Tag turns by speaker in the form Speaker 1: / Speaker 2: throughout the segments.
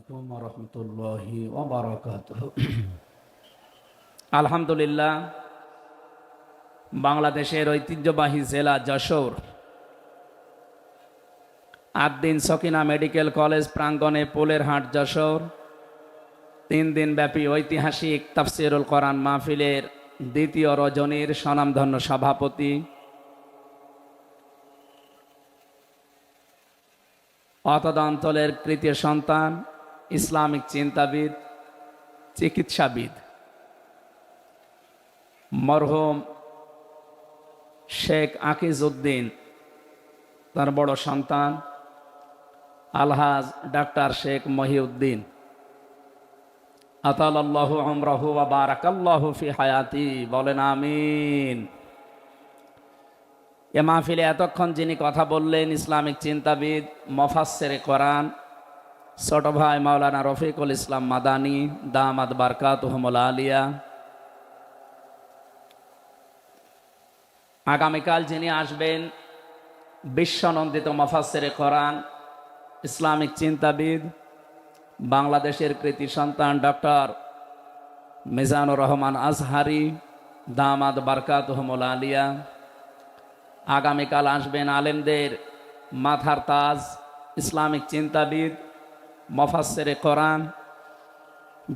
Speaker 1: আলাইকুম ওয়া রাহমাতুল্লাহি ওয়া বারাকাতুহু। আলহামদুলিল্লাহ, বাংলাদেশের ঐতিহ্যবাহী জেলা যশোর আদ্দিন সকিনা মেডিকেল কলেজ প্রাঙ্গণে পোলের হাট যশোর 3 দিন ব্যাপী ঐতিহাসিক তাফসিরুল কোরআন মাহফিলের দ্বিতীয় রজনীর স্বনামধন্য সভাপতি অতদান্তলের তৃতীয় সন্তান, ইসলামিক চিন্তাবিদ, চিকিৎসাবিদ মরহুম শেখ আকিজউদ্দিন, তার বড় সন্তান আলহাজ ডাক্তার শেখ মহিউদ্দিন, আতালাল্লাহু উমরাহু ওয়া বারাকাল্লাহু ফি হায়াতি, বলেন আমিন। এ মাহফিলে এতক্ষণ যিনি কথা বললেন ইসলামিক চিন্তাবিদ, মুফাসসিরে কোরআন ছোট ভাই মাওলানা রফিকুল ইসলাম মাদানী দামাত বারকাতুহুমুল আলিয়া। আগামীকাল যিনি আসবেন বিশ্বনন্দিত মুফাসসিরে কোরআন, ইসলামিক চিন্তাবিদ, বাংলাদেশের কৃতি সন্তান ডক্টর মিজানুর রহমান আজহারি দামাত বারকাতুহুমুল আলিয়া। আগামীকাল আসবেন আলেমদের মাথার তাজ, ইসলামিক চিন্তাবিদ, মুফাসসিরে কোরআন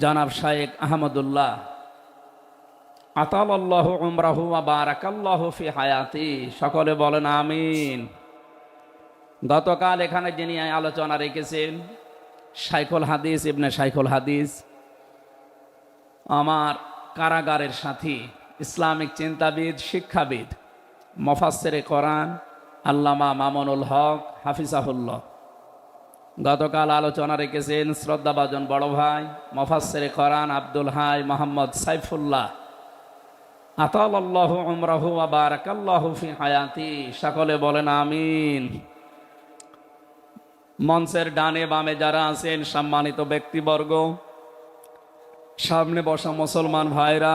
Speaker 1: জনাব শাইখ আহমদুল্লাহ, আতালাল্লাহু উমরাহু ওয়া বারাকাল্লাহু ফি হায়াতি, সকলে বলেন আমিন। গতকাল এখানে যিনি আলোচনা রেখেছেন শাইখুল হাদিস ইবনে শাইখুল হাদিস, আমার কারাগারের সাথী, ইসলামিক চিন্তাবিদ, শিক্ষাবিদ, মুফাসসিরে কোরআন আল্লামা মামুনুল হক হাফিজাহুল্লাহ। গতকাল আলোচনা রেখেছেন শ্রদ্ধাভাজন বড় ভাই মুফাসসিরে কোরআন আব্দুল হাই মোহাম্মদ সাইফুল্লাহ, আতালাল্লাহু উমরাহু ওয়া বারাকাল্লাহু ফি হায়াতি, সকলে বলেন আমিন। মঞ্চের ডানে বামে যারা আছেন সম্মানিত ব্যক্তিবর্গ, সামনে বসা মুসলমান ভাইরা,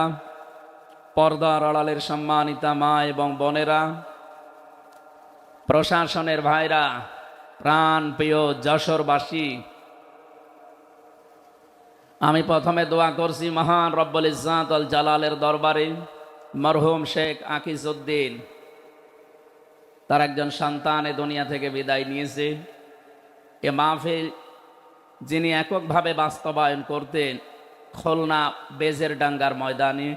Speaker 1: পর্দার আড়ালের সম্মানিতা মা এবং বোনেরা, প্রশাসনের ভাইরা, প্রাণ প্রিয় যশোরবাসী, আমি প্রথমে দোয়া করছি মহান রব্বুল ইজ্জাত আল জালালের দরবারে মরহুম শেখ আকিজউদ্দিন, তার একজন সন্তান এ দুনিয়া থেকে বিদায় নিয়েছে। এ মাহফিল যিনি এককভাবে বাস্তবায়ন করতেন খুলনা বেজের ডাঙ্গার ময়দানে,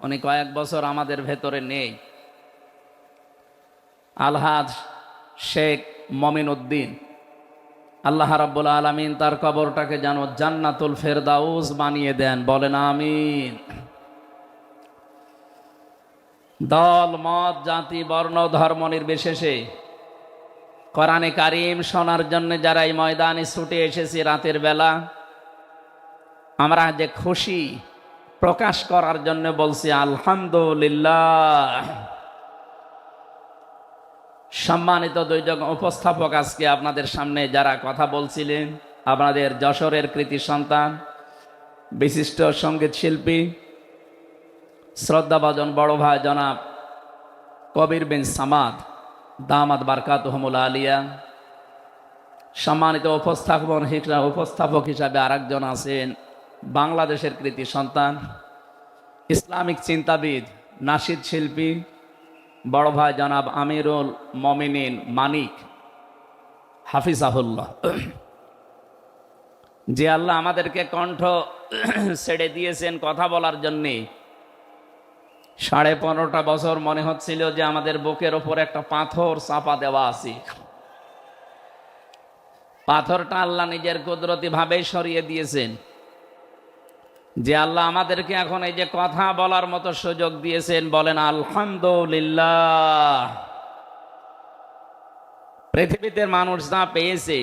Speaker 1: উনি কয়েক বছর আমাদের ভেতরে নেই, আলহাজ শেখ মমিন উদ্দিন। আল্লাহ রাব্বুল আলামিন তার কবরটাকে যেন জান্নাতুল ফেরদাউস বানিয়ে দেন, বলেন আমিন। দল মত জাতি বর্ণ ধর্ম নির্বিশেষে কোরআনে কারিম শোনার জন্য যারা এই ময়দানে ছুটে এসেছি রাতের বেলা, আমরা যে খুশি প্রকাশ করার জন্য বলছি আলহামদুলিল্লাহ। সম্মানিত দুইজন উপস্থাপক, আজকে আপনাদের সামনে যারা কথা বলছিলেন আপনাদের যশোরের কৃতি সন্তান, বিশিষ্ট সঙ্গীত শিল্পী, শ্রদ্ধাভাজন বড় ভাই জনাব কবির বিন সামাদ দামাত বারকাতুহুমুল আলিয়া। সম্মানিত উপস্থাপক হিসাবে আরেকজন আছেন বাংলাদেশের কৃতি সন্তান, ইসলামিক চিন্তাবিদ, নাশিদ শিল্পী বড় ভাই জনাব আমিরুল মমিনিন মানিক হাফিজাহুল্লাহ। যে আল্লাহ আমাদেরকে কণ্ঠ ছেড়ে দিয়েছেন কথা বলার জন্যে, 15.5 বছর মনে হচ্ছিল যে আমাদের বুকের ওপর একটা পাথর চাপা দেওয়া আছে। পাথরটা আল্লাহ নিজের কুদরতি ভাবেই সরিয়ে দিয়েছেন। যে আল্লাহ আমাদেরকে এখন এই যে কথা বলার মতো সুযোগ দিয়েছেন, বলেন আলহামদুলিল্লাহ। পৃথিবীতে মানুষ যা পেয়েছে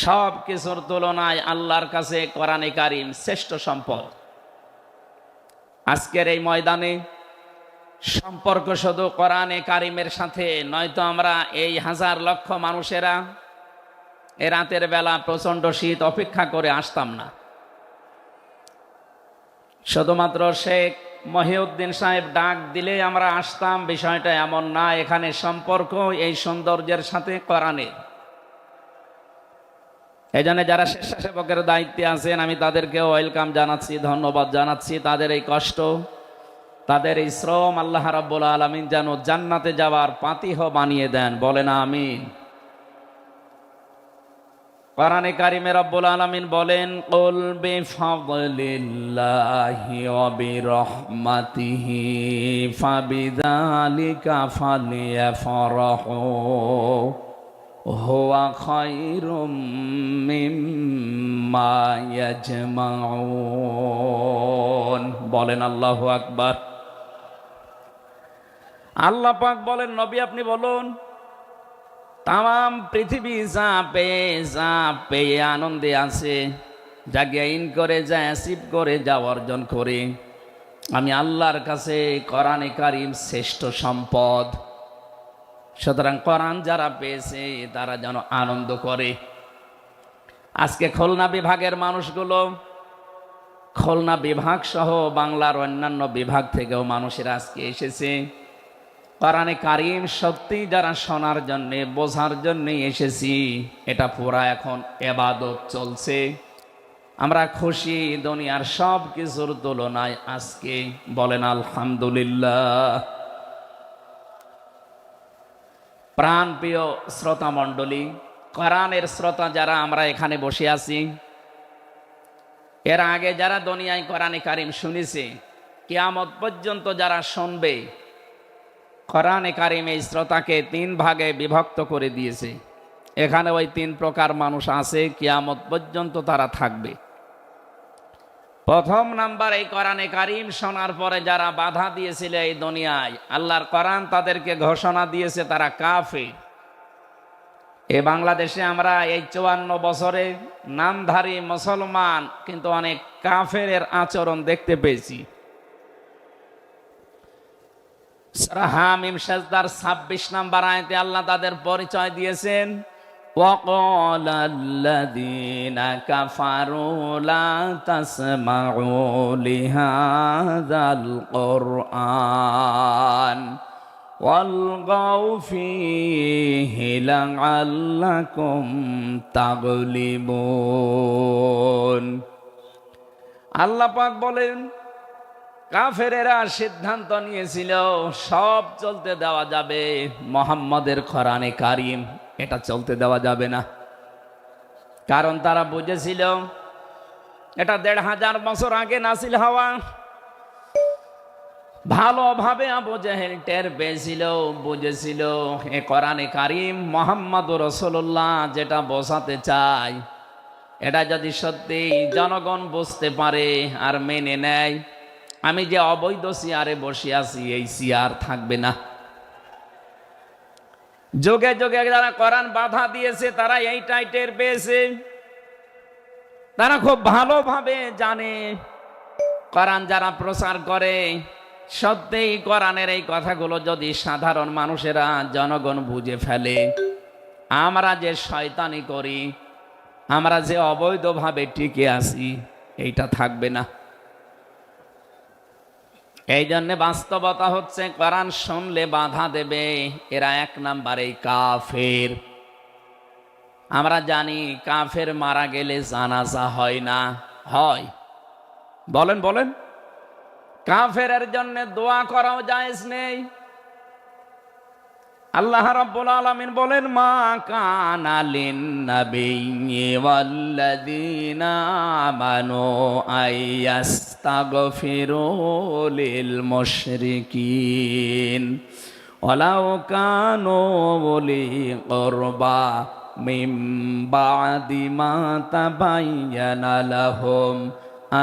Speaker 1: সব কিছুর তুলনায় আল্লাহর কাছে কোরআনে কারিম শ্রেষ্ঠ সম্পদ। আজকের এই ময়দানে সম্পর্ক শুধু কোরআনে কারিমের সাথে, নয়তো আমরা এই হাজার লক্ষ মানুষেরা এ রাতের বেলা প্রচন্ড শীত অপেক্ষা করে আসতাম না। শুধুমাত্র শেখ মহিউদ্দিন সাহেব ডাক দিলে আমরা আসতাম, বিষয়টা এমন না। এখানে সম্পর্ক এই সৌন্দর্যের সাথে কোরআনের। এই জন্য যারা স্বেচ্ছাসেবকের দায়িত্বে আছেন আমি তাদেরকে ওয়েলকাম জানাচ্ছি, ধন্যবাদ জানাচ্ছি। তাদের এই কষ্ট, তাদের এই শ্রম আল্লাহ রাব্বুল আলামিন যেন জান্নাতে যাওয়ার পাতিহ বানিয়ে দেন, বলেন আমিন। কোরআনে কারিমে রব্বুল আলামিন বলেন, কুল বিফাদলিল্লাহি ওয়া বিরহমাতিহি ফাবিযালিকা ফালিয়াফরাহু হুয়া খায়রুম মিম্মা ইয়াজমাউন। বলেন আল্লাহু আকবার। আল্লাহ পাক বলেন, নবী আপনি বলুন, তাম পৃথিবী যা পেয়ে আনন্দে আছে, যা গেইন করে, যা অ্যাচিভ করে, যা অর্জন করে, আমি আল্লাহর কাছে কোরআনে কারিম শ্রেষ্ঠ সম্পদ। সুতরাং কোরআন যারা পেয়েছে তারা যেন আনন্দ করে। আজকে খুলনা বিভাগের মানুষগুলো, খুলনা বিভাগ সহ বাংলার অন্যান্য বিভাগ থেকেও মানুষেরা আজকে এসেছে কোরআনে কারিম সত্যি যারা শোনার জন্যে, বোঝার জন্যে এসেছি। এটা পুরা এখন ইবাদত চলছে। আমরা খুশি দুনিয়ার সব কিছুর তুলনায় আজকে, বলেন আলহামদুলিল্লাহ। প্রাণপ্রিয় শ্রোতা মণ্ডলী, কোরআনের শ্রোতা যারা আমরা এখানে বসে আছি, এর আগে যারা দুনিয়ায় কোরআনে কারিম শুনেছে, কিয়ামত পর্যন্ত যারা শুনবে, কোরআনে কারিম এই শ্রোতাকে 3 ভাগে বিভক্ত করে দিয়েছে। এখানে ওই 3 প্রকার মানুষ আছে, কিয়ামত পর্যন্ত তারা থাকবে। প্রথম নাম্বার, এই কোরআনে কারিম শোনার পরে যারা বাধা দিয়েছিল এই দুনিয়ায়, আল্লাহর কোরআন তাদেরকে ঘোষণা দিয়েছে তারা কাফের। এই বাংলাদেশে আমরা এই 54 বছরে নামধারী মুসলমান, কিন্তু অনেক কাফেরের আচরণ দেখতে পেয়েছি। সূরা হামিম সাজদার 26 নম্বর আয়াতে আল্লাহ তাদের পরিচয় দিয়েছেন, وَقَالَ الَّذِينَ كَفَرُوا لَا تَسْمَعُوا لِهَذَا الْقُرْآنِ وَالْغَوْا فِيهِ لَعَلَّكُمْ تَغْلِبُونَ। আল্লাহ পাক বলেন, কাফেরেরা সিদ্ধান্ত নিয়েছিল সব চলতে দেওয়া যাবে, মুহাম্মাদের কোরআনে কারিম এটা চলতে দেওয়া যাবে না। কারণ তারা বুঝেছিল এটা 1500 বছর আগে নাসিল হওয়া। ভালোভাবে আবু জেহেল টের পেয়েছিল, বুঝেছিল এ কোরআনে কারিম মুহাম্মদুর রাসূলুল্লাহ যেটা বোঝাতে চায়, এটা যদি সত্যি জনগণ বুঝতে পারে আর মেনে নেয়, আমি যে অবৈধ চেয়ারে বসে আছি এই চেয়ার থাকবে না। যুগে যুগে যারা কোরআন বাধা দিয়েছে তারা এইটাই টের পেয়েছে। তারা খুব ভালোভাবে জানে কোরআন যারা প্রচার করে, সত্যিই কোরআনের এই কথাগুলো যদি সাধারণ মানুষেরা, জনগণ বুঝে ফেলে, আমরা যে শয়তানি করি, আমরা যে অবৈধভাবে টিকে আছি, এইটা থাকবে না। এই জন্য বাস্তবতা হচ্ছে কোরআন শুনলে বাধা দেবে এরা 1 নাম্বারে কাফের। আমরা জানি কাফের মারা গেলে জানাজা হয় না, হয়? বলেন বলেন। কাফেরের জন্য দোয়া করাও জায়েজ নেই। আল্লাহ রাব্বুল আলামিন বলেন, মা কানা লিন-নাবিয়্যি ওয়াল্লাযীনা আমানু আইয়াস্তাগফিরু লিল মুশরিকিন ওয়ালাউ কানু উলি কুরবা মিন বা'দি মা তাবায়্যানা লাহুম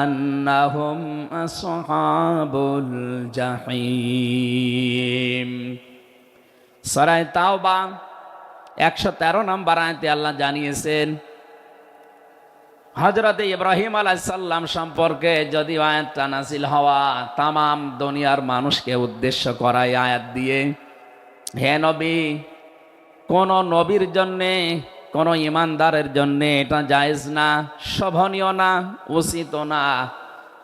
Speaker 1: আন্নাহুম আসহাবুল জাহিম। সূরা তাওবা 113 নম্বর আয়াতে আল্লাহ জানিয়েছেন, হযরত ইব্রাহিম আলাইহিস সালাম সম্পর্কে যদি আয়াতটা নাযিল হওয়া, তাম দুনিয়ার মানুষকে উদ্দেশ্য করা আয়াত দিয়ে, হে নবী, কোন নবীর জন্যে, কোন ইমানদারের জন্যে এটা জায়েজ না, শোভনীয় না, উচিত না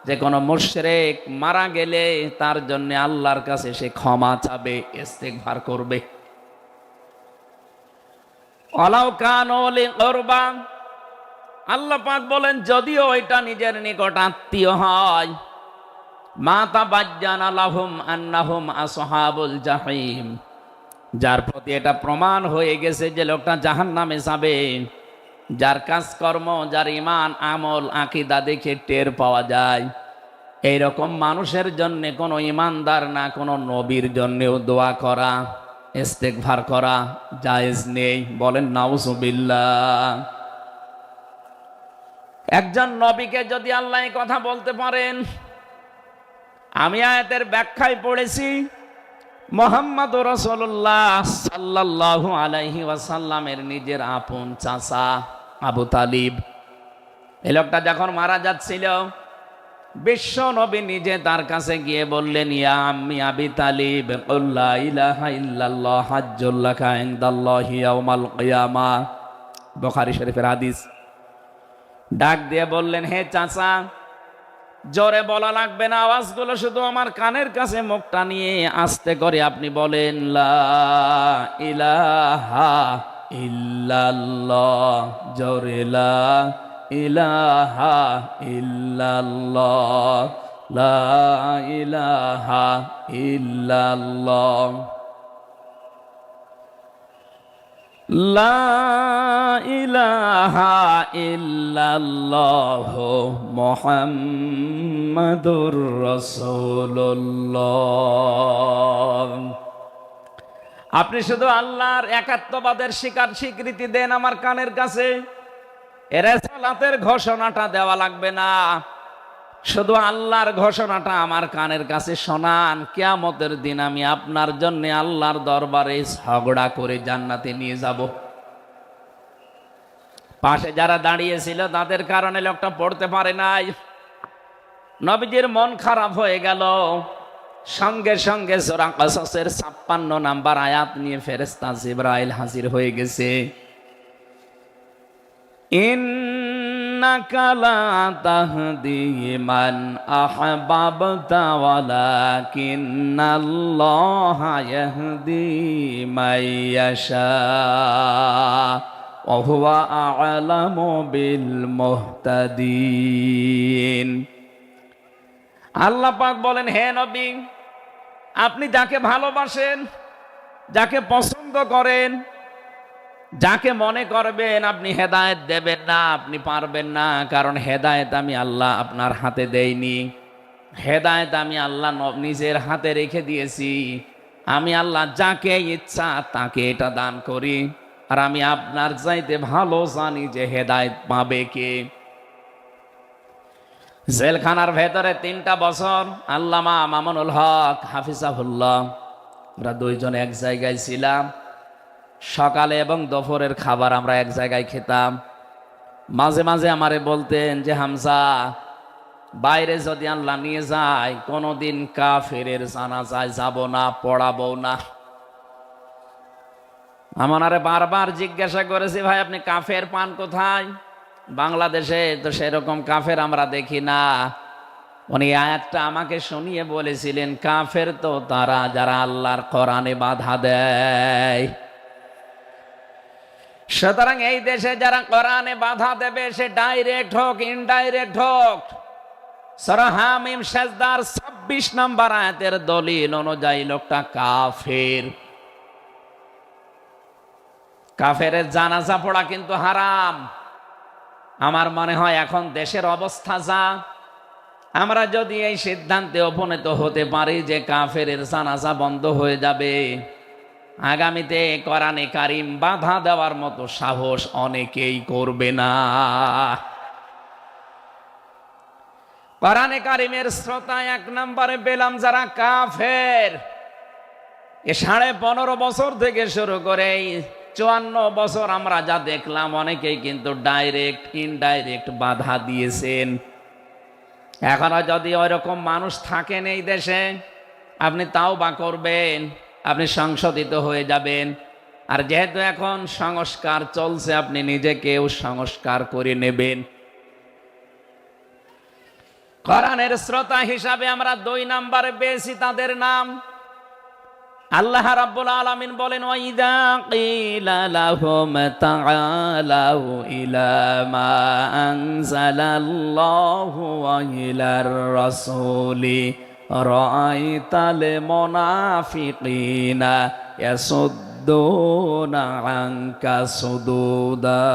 Speaker 1: যে কোনো মুশরিক মারা গেলে তার জন্য আল্লাহর কাছে সে ক্ষমা চাবে, ইস্তিগফার করবে। ওয়ালাউ কানু লি কুরবা, আল্লাহ পাক বলেন যদিও এটা নিজের নিকট আত্মীয় হয়, মাতা বাজ্জানা লাহুম আন্নাহুম আসহাবুল জাহিম, যার প্রতি এটা প্রমাণ হয়ে গেছে যে লোকটা জাহান্নামে যাবে, যার কাজকর্ম, যার ঈমান আমল আকীদা দেখে টের পাওয়া যায়, এইরকম মানুষের জন্য কোনো ঈমানদার না কোনো নবীর জন্যও দোয়া করা, ইস্তেগফার করা জায়েজ নেই। বলেন নাউজুবিল্লাহ। একজন নবীকে যদি আল্লাহ এই কথা বলতে পারেন, আমি আয়াতের ব্যাখ্যায় পড়েছি মুহাম্মদুর রাসূলুল্লাহ সাল্লাল্লাহু আলাইহি ওয়াসাল্লামের নিজের আপন চাচা আবু তালিব, এই লোকটা যখন মারা যাচ্ছিল, বিশ্ব নবী নিজে তার কাছে গিয়ে বললেন, ইয়া আম্মি আবি তালিব কুল লা ইলাহা ইল্লাল্লাহ হাজ্জুল লাকা ইনদাল্লাহি ইয়াউমাল কিয়ামাহ, বুখারী শরীফের হাদিস। ডাক দিয়ে বললেন, হে চাচা, জোরে বলা লাগবে না, আওয়াজগুলো শুধু আমার কানের কাছে মুখটা নিয়ে আস্তে করে আপনি বলেন, লা ইলাহা ইল্লাল্লাহ, জোরে লা ইলাহা ইল্লাল্লাহ, লা ইলাহা ইল্লাল্লাহ, লা ইলাহা ইল্লাল্লাহ মুহাম্মাদুর রাসূলুল্লাহ। আপনি শুধু আল্লাহর একাত্মবাদের স্বীকৃতি দেন আমার কানের কাছে, এর সালাতের ঘোষণাটা দেওয়া লাগবে না, শুধু আল্লাহর ঘোষণাটা আমার কানের কাছে শোনান। কিয়ামতের দিন আমি আপনার জন্য আল্লাহর দরবারে ঝগড়া করে জান্নাতে নিয়ে যাব। পাশে যারা দাঁড়িয়েছিল তাদের কারণে লোকটা পড়তে পারে নাই। নবীজির মন খারাপ হয়ে গেল। সঙ্গে সঙ্গে সূরা কসসের ৫৬ নাম্বার আয়াত নিয়ে ফেরেশতা জিবরাইল হাজির হয়ে গেছে। ইন্নাকা লা তাহদি মান আহবাবতা ওয়ালাকিন্নাল্লাহা ইয়াহদি মাইয়াশা ওয়া হুয়া আ'লামু বিল মুহতাদিন। আল্লাহ পাক বলেন, হে নবী, আপনি যাকে ভালোবাসেন, যাকে পছন্দ করেন, যাকে মনে করবেন আপনি হেদায়েত দেবেন না, আপনি পারবেন না, কারণ হেদায়েত আমি আল্লাহ আপনার হাতে দেইনি। হেদায়েত আমি আল্লাহ নিজের হাতে রেখে দিয়েছি। আমি আল্লাহ যাকে ইচ্ছা তাকে এটা দান করি, আর আমি আপনার চাইতে ভালো জানি যে হেদায়েত পাবে কে। জেলখানার ভেতরে ৩টা বছর আল্লামা মামুনুল হক হাফিজাহুল্লাহ, আমরা দুইজন এক জায়গায় ছিলাম। সকালে এবং দুপুরের খাবার আমরা এক জায়গায় খেতাম। মাঝে মাঝে আমারে বলতেন যে, হামজা, বাইরে যদি আল্লাহ নিয়ে যায় কোনোদিন কাফেরের জানাজায় যাব না, পড়াবো না। আমারে বারবার জিজ্ঞাসা করেছি, ভাই আপনি কাফের পান কোথায়? বাংলাদেশে তো সেরকম কাফের আমরা দেখি না। উনি আয়াতটা আমাকে শুনিয়ে বলেছিলেন, কাফের তো তারা যারা আল্লাহর কোরআনে বাধা দেয়। সুতরাং এই দেশে যারা কোরআনে বাধা দেবে, সে ডাইরেক্ট হোক ইনডাইরেক্ট হোক, সূরা হামিম সেজদার ২৬ নম্বর আয়াতের দলিল অনুযায়ী লোকটা কাফের। কাফেরের জানাজা পড়া কিন্তু হারাম। আমার মনে হয় এখন দেশের অবস্থা যা, আমরা যদি এই সিদ্ধান্তে উপনীত হতে পারি যে কাফেরের জানাজা বন্ধ হয়ে যাবে, আগামীতে কোরআনে কারিম বাধা দেওয়ার মতো সাহস অনেকেই করবে না। কোরআনে কারিমের শ্রোতা ১ নম্বরে পেলাম যারা কাফের। এ ১৫.৫ বছর থেকে শুরু করে ৫৪ বছর আমরা যা দেখলাম, অনেকেই কিন্তু ডাইরেক্ট ইনডাইরেক্ট বাধা দিয়েছেন। এখনো যদি ওইরকম মানুষ থাকেন এই দেশে, আপনি তাওবা করবেন, আপনি সংশোধিত হয়ে যাবেন। আর যেহেতু এখন সংস্কার চলছে, আপনি নিজেকেও সংস্কার করে নেবেন। কোরআনের শ্রোতা হিসাবে আমরা ২ নম্বরে পেয়েছি তাদের নাম, আল্লাহ রাব্বুল আলামিন বলেন, ওয়াইদা কিলা লাহুম তাআলাউ ইলা মা আনজালাল্লাহু ওয়া ইলার রাসূলি রাআইতাল মুনাফিকিনা ইয়াসুদ্দুনা আনকা সুদুদা।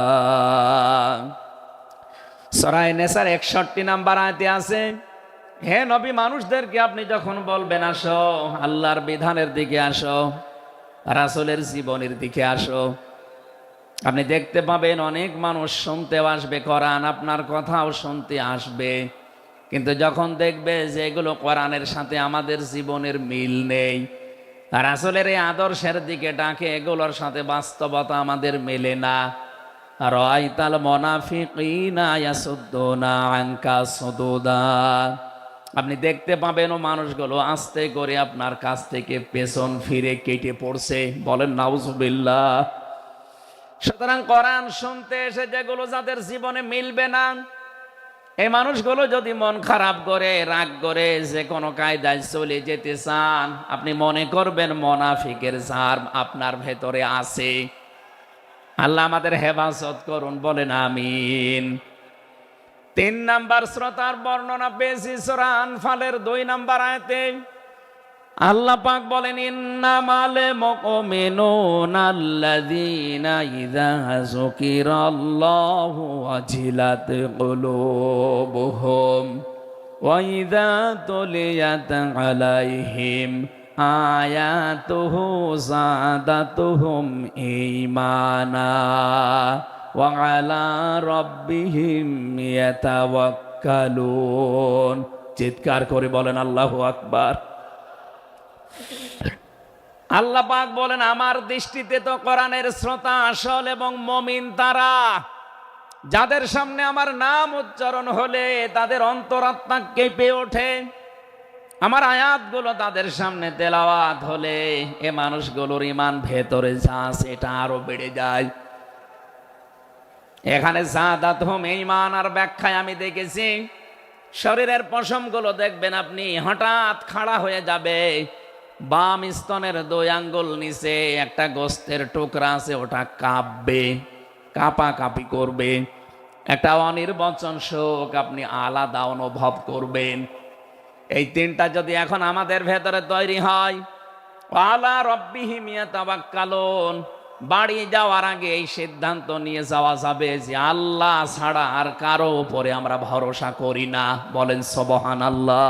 Speaker 1: সূরা নিসার 61 নম্বর আয়াতে আছে, হে নবী, মানুষদেরকে আপনি যখন বলবেন আসো আল্লাহর বিধানের দিকে আসো, রাসূলের জীবনের দিকে আসো, আপনি দেখতে পাবেন অনেক মানুষ শুনতেও আসবে কোরআন, আপনার কথাও শুনতে আসবে, কিন্তু যখন দেখবে যে এগুলো কোরআনের সাথে আমাদের জীবনের মিল নেই, রাসূলের এই আদর্শের দিকে ডাকে, এগুলোর সাথে বাস্তবতা আমাদের মেলে না, রাআইতাল মুনাফিকিনা ইয়াসুদ্দুনা আনকা সুদুদা, আপনি দেখতে পাবেন ও মানুষগুলো আস্তে করে আপনার কাছ থেকে পেছন ফিরে কেটে পড়ছে। বলেন নাউজুবিল্লাহ। সুতরাং কোরআন শুনতে এসে যেগুলো যাদের জীবনে মিলবে না, এই মানুষগুলো যদি মন খারাপ করে, রাগ করে, যে কোনো কায়দায় চলে যেতে চান, আপনি মনে করবেন মুনাফিকের জার আপনার ভেতরে আছে। আল্লাহ আমাদের হেফাজত করুন, বলেন আমিন। 3 নাম্বার শ্রোতার বর্ণনা পেয়েছি সূরা আনফালের 2 নাম্বার আয়াতে। আল্লাহ পাক বলেন, ইন্নামাল মুমিনুনা আল্লাযীনা ইযা যুকিরাল্লাহু ওয়াজিলাত কুলুবুহুম ওয়া ইযা তুলিয়াত আলাইহিম আয়াতুহু যাদাতুহুম ঈমানা ওয়া আলা রাব্বিহিম ইয়াতাওয়াক্কালুন। চিৎকার করে বলেন আল্লাহু আকবার। আল্লাহ পাক বলেন, আমার দৃষ্টিতে তো কোরআনের শ্রোতা আসল এবং মুমিন তারা, যাদের সামনে আমার নাম উচ্চারণ হলে তাদের অন্তরাত্মা কেঁপে ওঠে, আমার আয়াতগুলো তাদের সামনে তেলাওয়াত হলে এ মানুষগুলোর ঈমান ভেতরে যা আছে এটা আরো বেড়ে যায়। এখানে যাদাতুহুম ঈমান আর ব্যাখ্যায় আমি দেখেছি, শরীরের পশমগুলো দেখবেন আপনি হঠাৎ খাড়া হয়ে যাবে, বাম স্তনের 2 আঙ্গুল নিচে একটা গোস্তের টুকরা আছে, ওটা কাঁপবে, কাঁপাকাঁপি করবে, একটা অনির্বচন শোক আপনি আলাদা অনুভব করবেন। এই 3টা যদি এখন আমাদের ভেতরে তৈরি হয়, আলা রাব্বিহিম ইয়াতাওয়াক্কালুন, বাড়ি যাওয়ার আগে এই সিদ্ধান্ত নিয়ে যাওয়া যাবে যে আল্লাহ ছাড়া আর কারো উপরে আমরা ভরসা করি না। বলেন সুবহানাল্লাহ।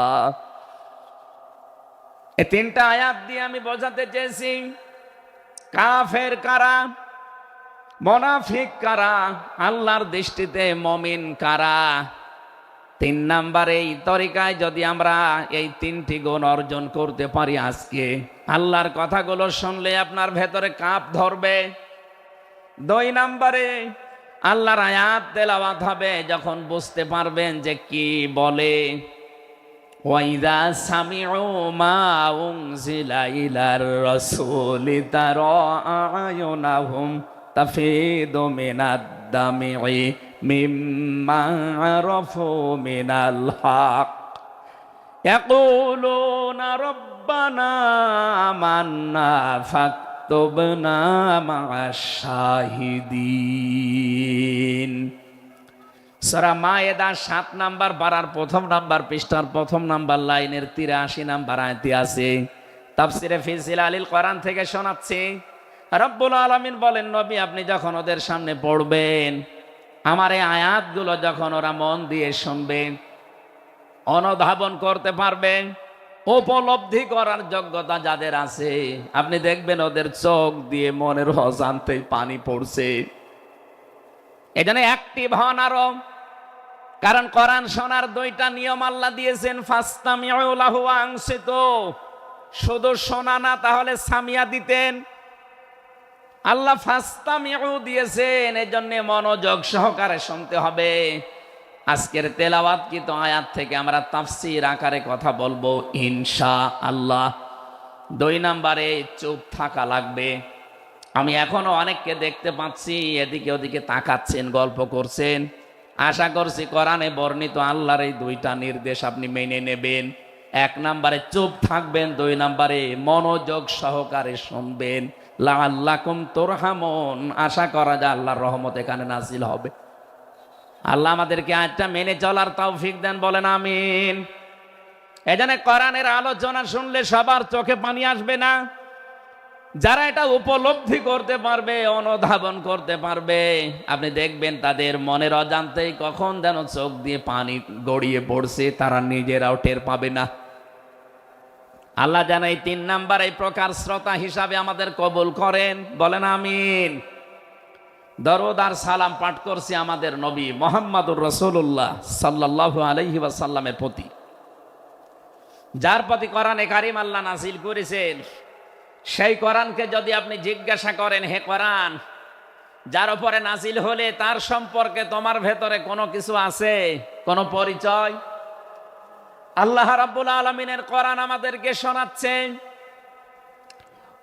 Speaker 1: এই 3টা আয়াত দিয়ে আমি বোঝাতে চেয়েছি কাফের কারা, মুনাফিক কারা, আল্লাহর দৃষ্টিতে মুমিন কারা। 3 নাম্বার এই তরিকায় যদি আমরা এই 3টি গুণ অর্জন করতে পারি, আজকে আল্লাহর কথাগুলো শুনলে আপনার ভেতরে কাঁপ ধরবে। 2 নাম্বারে আল্লাহর আয়াত তেলাওয়াত হবে, যখন বুঝতে পারবেন যে কি বলে, ওয়াইদা সামিউ মা উনজিলা ইলার রাসূলি তারা আয়ুনাহুম তাফিদু মিনাদ দামি মিম্মা আরাফু মিনাল হক ইয়াকুলুনা রব্বানা আমান্না ফাকতুবনা মা'আশ শাহিদিন। সূরা মায়েদা 7 নাম্বার পারার 1 নাম্বার পৃষ্ঠার 1 নাম্বার লাইনের 83 নাম্বার আয়াতে আছে। তাফসিরে ফি জিলালিল কোরআন থেকে শোনাচ্ছি, রব্বুল আলামিন বলেন, নবী আপনি যখন ওদের সামনে পড়বেন, আমার এই আয়াতগুলো যখন ওরা মন দিয়ে শুনবেন, অনুধাবন করতে পারবেন, উপলব্ধি করার যোগ্যতা যাদের আছে, আপনি দেখবেন ওদের চোখ দিয়ে মনের অজান্তেই পানি পড়ছে। এজন্য অ্যাক্টিভ হন আরো, কারণ কোরআন শোনার 2টা নিয়ম আল্লাহ দিয়েছেন, ফাসতামিউ লাহু ওয়া আনসিতু। শুধু শোনা না, তাহলে সামিয়া দিতেন। আল্লাহ ফাসতামিউ দিয়েছেন, এজন্য মনোযোগ সহকারে শুনতে হবে। আজকের তেলাওয়াতকৃত আয়াত থেকে আমরা তাফসীর আকারে কথা বলবো ইনশাআল্লাহ। 2 নাম্বারে চুপ থাকা লাগবে। আমি এখনো অনেককে দেখতে পাচ্ছি এদিকে ওদিকে তাকাচ্ছেন, গল্প করছেন। আশা করছি কোরআনে বর্ণিত আল্লাহর এই 2টা নির্দেশ আপনি মেনে নেবেন। এক নম্বরে চুপ থাকবেন, দুই নম্বরে মনোযোগ সহকারে শুনবেন। লাআল্লাকুম তুরহামুন, আশা করা যায় আল্লাহর রহমত এখানে নাজিল হবে। আল্লাহ আমাদেরকে আয়াতটা মেনে চলার তৌফিক দেন, বলেন আমিন। এজন্য কোরআনের আলোচনা শুনলে সবার চোখে পানি আসবে না। যারা এটা উপলব্ধি করতে পারবে, অনুধাবন করতে পারবে, আপনি দেখবেন তাদের মনের অজান্তেই কখন যেন চোখ দিয়ে পানি গড়িয়ে পড়ছে, তারা নিজেরাও টের পাবে না। আল্লাহ যেন এই 3 নাম্বার এই প্রকার শ্রোতা হিসাবে আমাদের কবুল করেন, বলেন আমিন। দরুদ আর সালাম পাঠ করছি আমাদের নবী মুহাম্মদুর রাসূলুল্লাহ সাল্লাল্লাহু আলাইহি ওয়াসাল্লামের প্রতি, যার প্রতি কোরআনে কারীম আল্লাহ নাযিল করেছেন। সেই কোরআনকে যদি আপনি জিজ্ঞাসা করেন, হে কোরআন, যার উপরে নাযিল হলে তার সম্পর্কে তোমার ভেতরে কোনো কিছু আছে, কোনো পরিচয়? আল্লাহ রাব্বুল আলামিনের কোরআন আমাদেরকে শোনাচ্ছেন,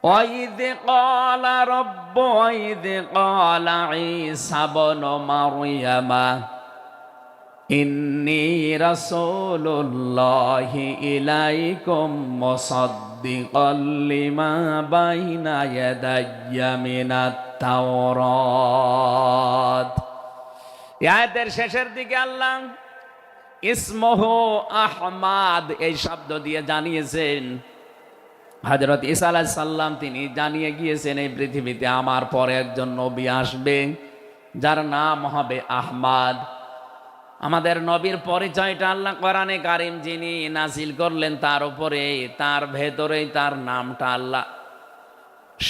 Speaker 1: ওয়াইদ ক্বালা রাব্বু ওয়াইদ ক্বালা ঈসা ইবনু মারইয়ামা ইন্নী রাসূলুল্লাহি ইলাইকুম মুসাদ্দিকাল লিমা বাইনা ইয়াদাইয়া মিনাত তাওরাত। আয়াতের শেষের দিকে আল্লাহ ইসমহু আহমাদ এই শব্দ দিয়ে জানিয়েছেন, হযরত ঈসা আলাইহিস সালাম তিনি জানিয়ে গিয়েছেন এই পৃথিবীতে আমার পরে একজন নবী আসবে যার নাম হবে আহমাদ। আমাদের নবীর পরিচয়টা আল্লাহ কোরআনে কারীম যিনি নাযিল করলেন তার উপরে, তার ভেতরেই তার নামটা আল্লাহ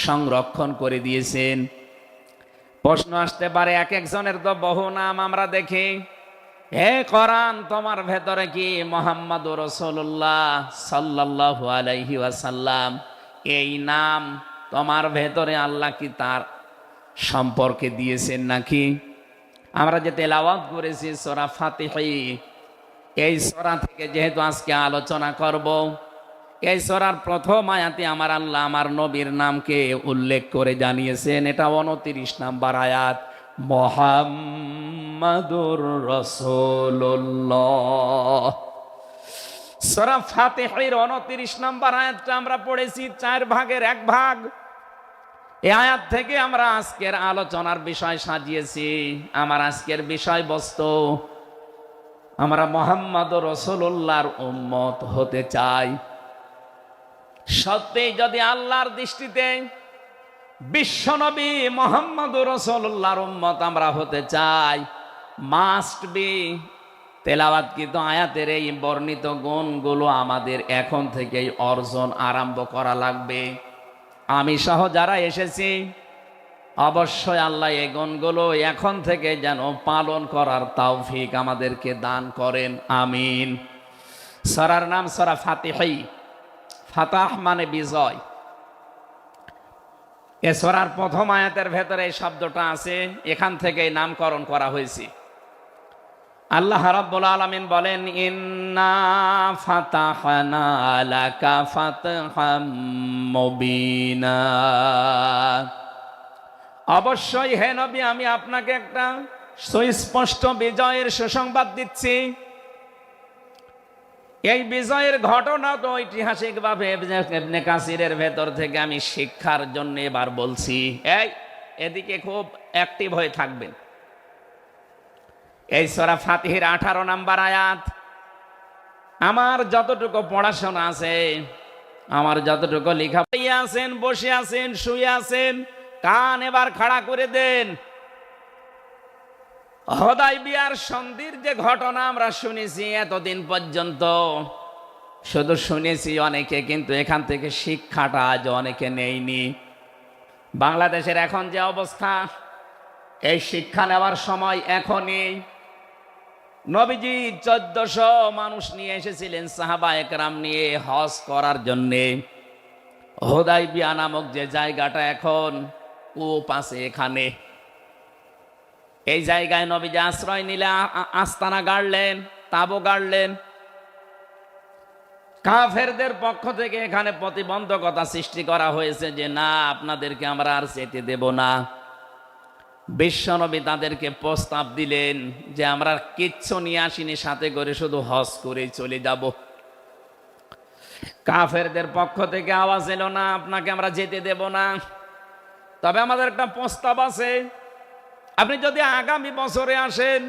Speaker 1: সংরক্ষণ করে দিয়েছেন। প্রশ্ন আসতে পারে, এক একজনের তো বহু নাম আমরা দেখি, হে কোরআন তোমার ভেতরে কি মুহাম্মদুর রাসূলুল্লাহ সাল্লাল্লাহু আলাইহি ওয়াসাল্লাম এই নাম তোমার ভেতরে আল্লাহ কি তার সম্পর্কে দিয়েছেন নাকি? আমরা যে তেলাওয়াত করেছি সূরা ফাতিহা, এই সূরা থেকে যেহেতু আজকে আলোচনা করব, এই সূরার প্রথম আয়াতে আমার আল্লাহ আমার নবীর নামকে উল্লেখ করে জানিয়েছেন। এটা 29 নাম্বার আয়াত, মুহাম্মাদুর রাসূলুল্লাহ। সূরা ফাতিহার 29 নাম্বার আয়াতটা আমরা পড়েছি 4 ভাগের 1 ভাগ। এই আয়াত থেকে আমরা আজকের আলোচনার বিষয় সাজিয়েছি। আমার আজকের বিষয়বস্তু, আমরা মুহাম্মাদুর রাসূলুল্লাহর উম্মত হতে চাই। সত্যি যদি আল্লাহর দৃষ্টিতে বিশ্বনবী মুহাম্মদুর রাসূলুল্লাহর উম্মত আমরা হতে চাই, মাস্ট বি তেলাওয়াতকৃত আয়াতের এই বর্ণিত গুণগুলো আমাদের এখন থেকেই অর্জন আরম্ভ করা লাগবে। আমি সহ যারা এসেছি অবশ্যই আল্লাহ এই গুণগুলো এখন থেকে যেন পালন করার তৌফিক আমাদেরকে দান করেন, আমিন। সূরার নাম সূরা ফাতিহা, ফাতাহ মানে বিজয়। এ সূরার প্রথম আয়াতের ভেতরে এই শব্দটা আছে, এখান থেকেই নামকরণ করা হয়েছে। আল্লাহ রাব্বুল আলামিন বলেন, ইন্না ফাতাহনা লাকা ফাতহাম মুবিনা, অবশ্যই হে নবী আমি আপনাকে একটা সুস্পষ্ট বিজয়ের সুসংবাদ দিচ্ছি। এই বিজয়ের ঘটনা তো ঐতিহাসিকভাবে ইবনে কাসিরের ভেতর থেকে আমি শিক্ষার জন্য এবার বলছি। এদিকে খুব অ্যাক্টিভ হয়ে থাকবেন। এই সূরা ফাতিহার 18 নাম্বার আয়াত, আমার যতটুকু পড়াশোনা আছে, আমার যতটুকু লেখা আছেন, বসে আছেন, শুয়ে আছেন, কান এবার খাড়া করে দেন। হুদায়বিয়ার সন্ধির যে ঘটনা আমরা শুনেছি এতদিন পর্যন্ত, শুধু শুনেছি অনেকে, কিন্তু এখান থেকে শিক্ষাটা আজ অনেকে নেয়নি। বাংলাদেশের এখন যে অবস্থা, এই শিক্ষা নেওয়ার সময় এখনই। নবীজি 1400 মানুষ নিয়ে এসেছিলেন সাহাবা একরাম নিয়ে হজ করার জন্যে। হুদায়বিয়া নামক যে জায়গাটা এখন কূপ আছে, এখানে এই জায়গায় নবীজি আশ্রয় নিলে আস্তানা গাড়লেন, তাঁবু গাড়লেন। কাফেরদের পক্ষ থেকে এখানে প্রতিবন্ধকতা সৃষ্টি করা হয়েছে যে না, আপনাদেরকে আমরা আর যেতে দেব না। বিশ্বনবী তাদেরকে প্রস্তাব দিলেন যে আমরা কিচ্ছু নিয়ে আসিনি সাথে করে, শুধু হজ করেই চলে যাব। কাফেরদের পক্ষ থেকে আওয়াজ এলো না আপনাকে আমরা যেতে দেব না, তবে আমাদের একটা প্রস্তাব আছে। আপনি যদি আগামী বছরে আসেন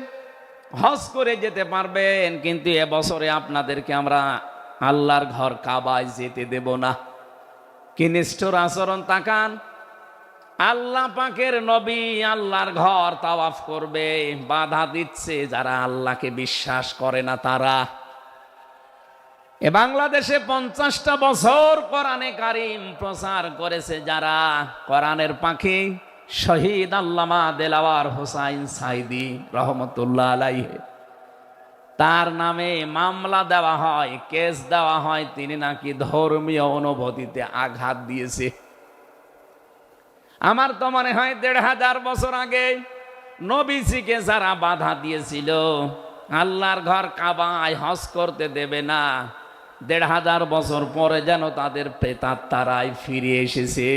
Speaker 1: হজ করে যেতে পারবেন, কিন্তু এবছরে আপনাদেরকে আমরা আল্লাহর ঘর কাবায় যেতে দেব না। কি নিষ্ঠুর আচরণ তাকান। আল্লাহ পাকের নবী আল্লাহর ঘর তাওয়াফ করবে, বাধা দিচ্ছে যারা আল্লাহকে বিশ্বাস করে না তারা। এ বাংলাদেশে 50টা বছর কোরআনে কারিম প্রচার করেছে যারা, কোরআনের পাখি শহীদ আল্লামা দেলাওয়ার হোসাইন সাইদি রহমতুল্লাহ আলাইহি, তার নামে মামলা দেওয়া হয়, কেস দেওয়া হয়, তিনি নাকি ধর্মীয় অনুভূতিতে আঘাত দিয়েছে। আমার তো মনে হয় 1500 বছর আগে নবীজিকে যারা বাধা দিয়েছিল আল্লাহর ঘর কাবায় হজ করতে দেবে না, 1500 বছর পরে যেন তাদের প্রেতাত্মারাই ফিরে এসেছে।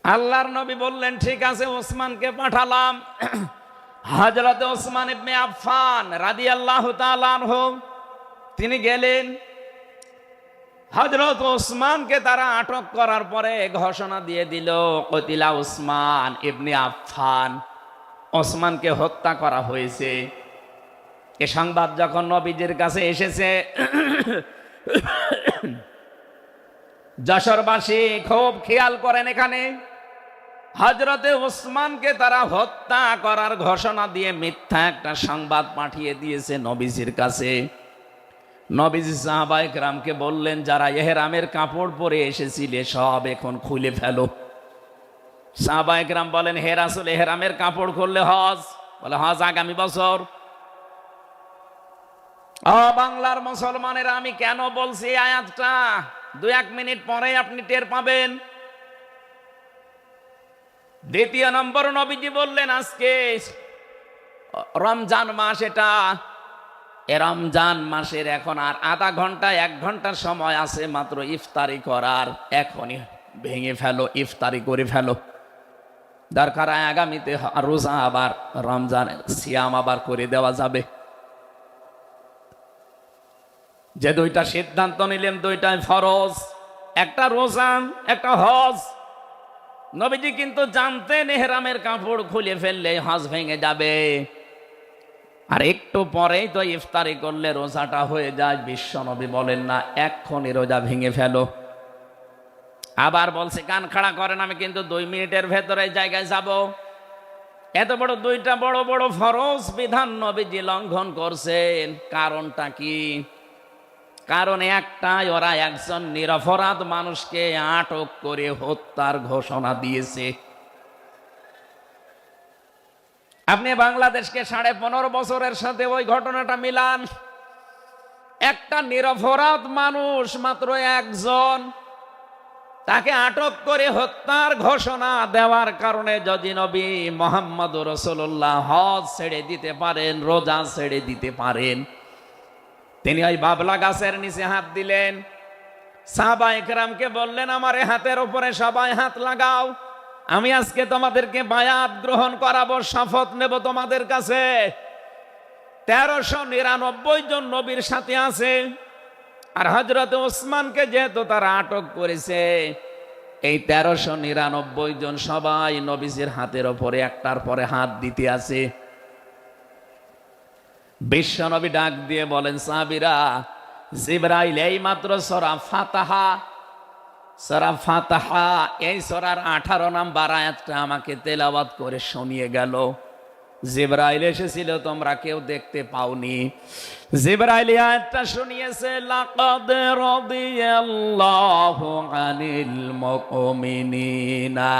Speaker 1: আল্লাহর নবী বললেন ঠিক আছে, ওসমানকে পাঠালাম। হযরত ওসমান ইবনে আফফান রাদিয়াল্লাহু তাআলা আনহু তিনি গেলেন। হযরত ওসমানকে তারা আটক করার পরে ঘোষণা দিয়ে দিল কতিলা ওসমান ইবনে আফফান, ওসমানকে হত্যা করা হয়েছে। এ সংবাদ যখন নবীজির কাছে এসেছে, যশোরবাসী খুব খেয়াল করেন, এখানে হযরতে ওসমানকে তারা হত্যা করার ঘোষণা দিয়ে মিথ্যা একটা সংবাদ পাঠিয়ে দিয়েছে নবীজির কাছে। নবীজি সাহাবায়ে কেরামকে বললেন, যারা ইহরামের কাপড় পরে এসেছিলে সব এখন খুলে ফেলো। সাহাবায়ে কেরাম বলেন, হে রাসূল, ইহরামের কাপড় খুললে হজ? বলে হজ আগামী বছর। ও বাংলার মুসলমানেরা, আমি কেন বলছি এই আয়াতটা 2-1 মিনিট পরে আপনি টের পাবেন। দ্বিতীয় নম্বর, নবীজি বললেন আজকে রমজান মাস, এটা এ রমজান মাসের এখন আর আধা ঘন্টা 1 ঘন্টার সময় আছে মাত্র ইফতারি করার, এখনই ভেঙে ফেলো, ইফতারি করে ফেলো। দরকার আগামীতে রোজা আবার রমজানের সিয়াম আবার করে দেওয়া যাবে। যে 2টা সিদ্ধান্ত নিলেন 2টাই ফরজ, একটা রোজা একটা হজ। নবীজি কিন্তু জানতেন ইহরামের কাপড় খুলে ফেললে হজ ভেঙে যাবে, আর একটু পরেই তো ইফতারি করলে রোজাটা হয়ে যায়। বিশ্ব নবী বলেন না এক্ষুনি রোজা ভেঙে ফেলো। আবার বলছে কান খাড়া করেন, আমি কিন্তু 2 মিনিটের ভেতরে জায়গায় যাব। এত বড় 2টা বড় বড় ফরজ বিধান নবীজি লঙ্ঘন করছেন, কারণটা কি? কারণ একটাই, ওরা একজন নিরপরাধ মানুষকে আটক করে হত্যার ঘোষণা দিয়েছে। আপনি বাংলাদেশকে 15.5 বছরের সাথে ওই ঘটনাটা মিলান। একটা নিরপরাধ মানুষ, মাত্র একজন, তাকে আটক করে হত্যার ঘোষণা দেওয়ার কারণে যদি নবী মুহাম্মদ রাসূলুল্লাহ হজ ছেড়ে দিতে পারেন, রোজা ছেড়ে দিতে পারেন, তিনি ওই বাবলা গাছের নিচে হাত দিলেন। সাহাবায়ে কেরামকে বললেন, আমার হাতের উপরে সবাই হাত লাগাও, আমি আজকে তোমাদেরকে বায়াত গ্রহণ করাবো, শপথ নেব তোমাদের কাছে। 1399 জন নবীর সাথে আছে, আর হযরত ওসমানকে যেহেতু তারা আটক করেছে, এই 1399 জন সবাই নবীজির হাতের উপরে একটার পরে হাত দিতে আছে। বিশ্ব নবী ডাক দিয়ে বলেন, সাহাবীরা, জিবরাইল এই মাত্র সূরা ফাতিহা এই সূরার 18 নম্বর আয়াতটা আমাকে তেলাওয়াত করে শুনিয়ে গেল। জিবরাইল এসেছিল, তোমরা কেউ দেখতে পাওনি। জিবরাইল আয়াতটা শুনিয়েছে, লাকাদ রাদিয়াল্লাহু আনিল মুমিনিনা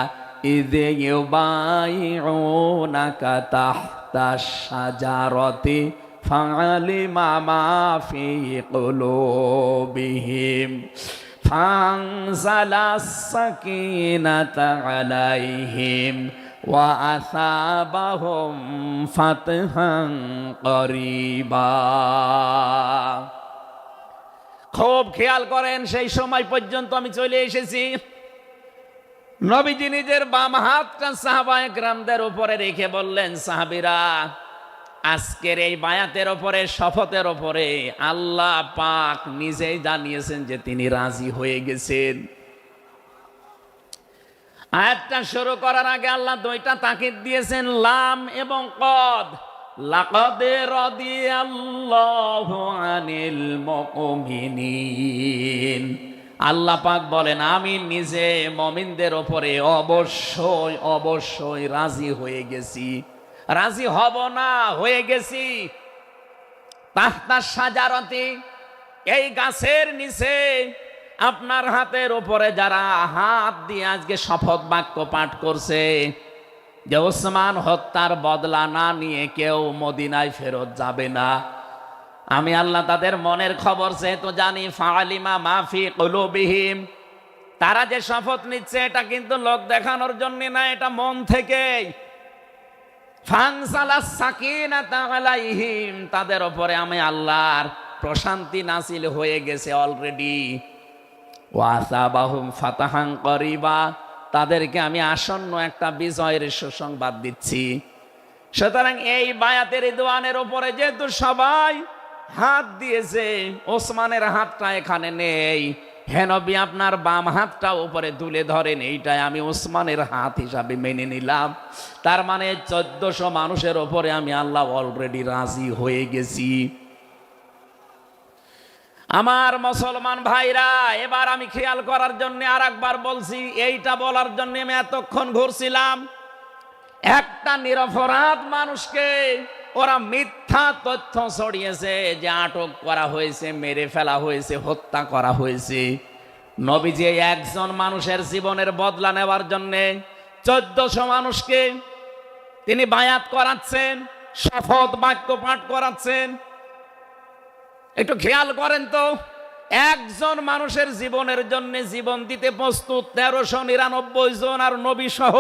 Speaker 1: ইয ইউবাইউনাকা তাহতাশ শাজারাতি ফাআলিমা মা ফি কুলুবিহিম ফানজালাস সাকিনাতা আলাইহিম ওয়া আসাবাহুম ফাতহান করিবা। খুব খেয়াল করেন, সেই সময় পর্যন্ত আমি চলে এসেছি। নবীজি নিজের বাম হাতটা সাহাবায়ে কেরামদের উপরে রেখে বললেন, সাহাবীরা, আজকের এই বায়াতের ওপরে, শপথের ওপরে আল্লাহ পাক নিজেই জানিয়েছেন যে তিনি রাজি হয়ে গেছেন। আয়াতটা শুরু করার আগে আল্লাহ দুইটা তাকিদ দিয়েছেন, লাম এবং কদ। লাকাদ রাদিয়াল্লাহু আনিল মুমিনিন। আল্লাহ পাক বলেন আমি নিজে মুমিনদের উপরে অবশ্যই অবশ্যই রাজি হয়ে গেছি। রাজি হব না, হয়ে গেছি। তাহতা সাজারতি, এই গাছের নিচে আপনার হাতের উপরে যারা হাত দিয়ে আজকে শপথ বাক্য পাঠ করছে যে ওসমান হত্যার বদলা না নিয়ে কেউ মদিনায় ফেরত যাবে না, আমি আল্লাহ তাদের মনের খবর যেহেতু জানি, ফাআলিমা মাফি কুলুবিহিম, তারা যে শপথ নিচ্ছে এটা কিন্তু লোক দেখানোর জন্য না, এটা মন থেকেই। ফানসালাস সাকিনাতা আলাইহিম, তাদের উপরে আমি আল্লাহর প্রশান্তি নাসিল হয়ে গেছে অলরেডি। ওয়াসাবাহুম ফাতাহান করিবা, তাদেরকে আমি আসন্ন একটা বিজয়ের সুসংবাদ দিচ্ছি। সুতরাং এই বায়াতের দোয়ানের উপরে যেহেতু সবাই হাত দিয়েছে, ওসমানের হাতটা এখানে নেই, হে নবী আপনার বাম হাতটা উপরে তুলে ধরেন, এইটাই আমি ওসমানের হাত হিসাবে মেনে নিলাম। তার মানে 1400 মানুষের ওপরে আমি আল্লাহ অলরেডি রাজি হয়ে গেছি। আমার মুসলমান ভাইরা, এবার আমি খেয়াল করার জন্য আর একবার বলছি, এইটা বলার জন্য আমি এতক্ষণ ঘুরছিলাম। একটা নিরপরাধ মানুষকে ওরা মিথ্যা তথ্য ছড়িয়েছে যে আটক করা হয়েছে, মেরে ফেলা হয়েছে, হত্যা করা হয়েছে। নবীজি একজন মানুষের জীবনের বদলা নেওয়ার জন্য 1400 মানুষকে তিনি বায়াত করাচ্ছেন, শপথ বাক্য পাঠ করাচ্ছেন। একটু খেয়াল করেন তো, একজন মানুষের জীবনের জন্য জীবন দিতে প্রস্তুত 1399 জন, আর নবী সহ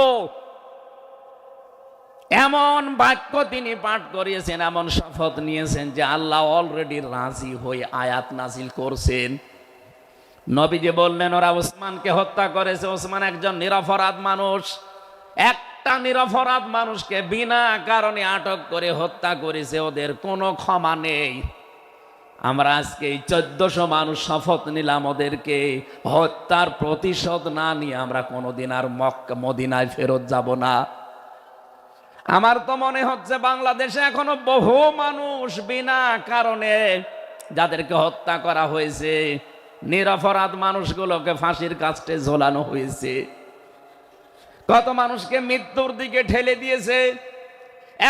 Speaker 1: এমন বাক্য তিনি পাঠ করিয়েছেন, এমন শপথ নিয়েছেন যে আল্লাহ অলরেডি রাজি হয়ে আয়াত নাজিল করছেন। নবীজি বললেন ওরা ওসমানকে হত্যা করেছে, ওসমান একজন নিরপরাধ মানুষ, একটা নিরপরাধ মানুষকে বিনা কারণে আটক করে হত্যা করেছে, ওদের কোনো ক্ষমা নেই। আমরা আজকে এই 1400 মানুষ শপথ নিলাম, ওদেরকে হত্যার প্রতিশোধ না নিয়ে আমরা কোনোদিন আর মক্কা মদিনায় ফেরত যাব না। আমার তো মনে হচ্ছে বাংলাদেশে এখনো বহু মানুষ বিনা কারণে যাদেরকে হত্যা করা হয়েছে, নিরপরাধ মানুষগুলোকে ফাঁসির কাস্টে ঝোলানো হয়েছে, কত মানুষকে মৃত্যুর দিকে ঠেলে দিয়েছে।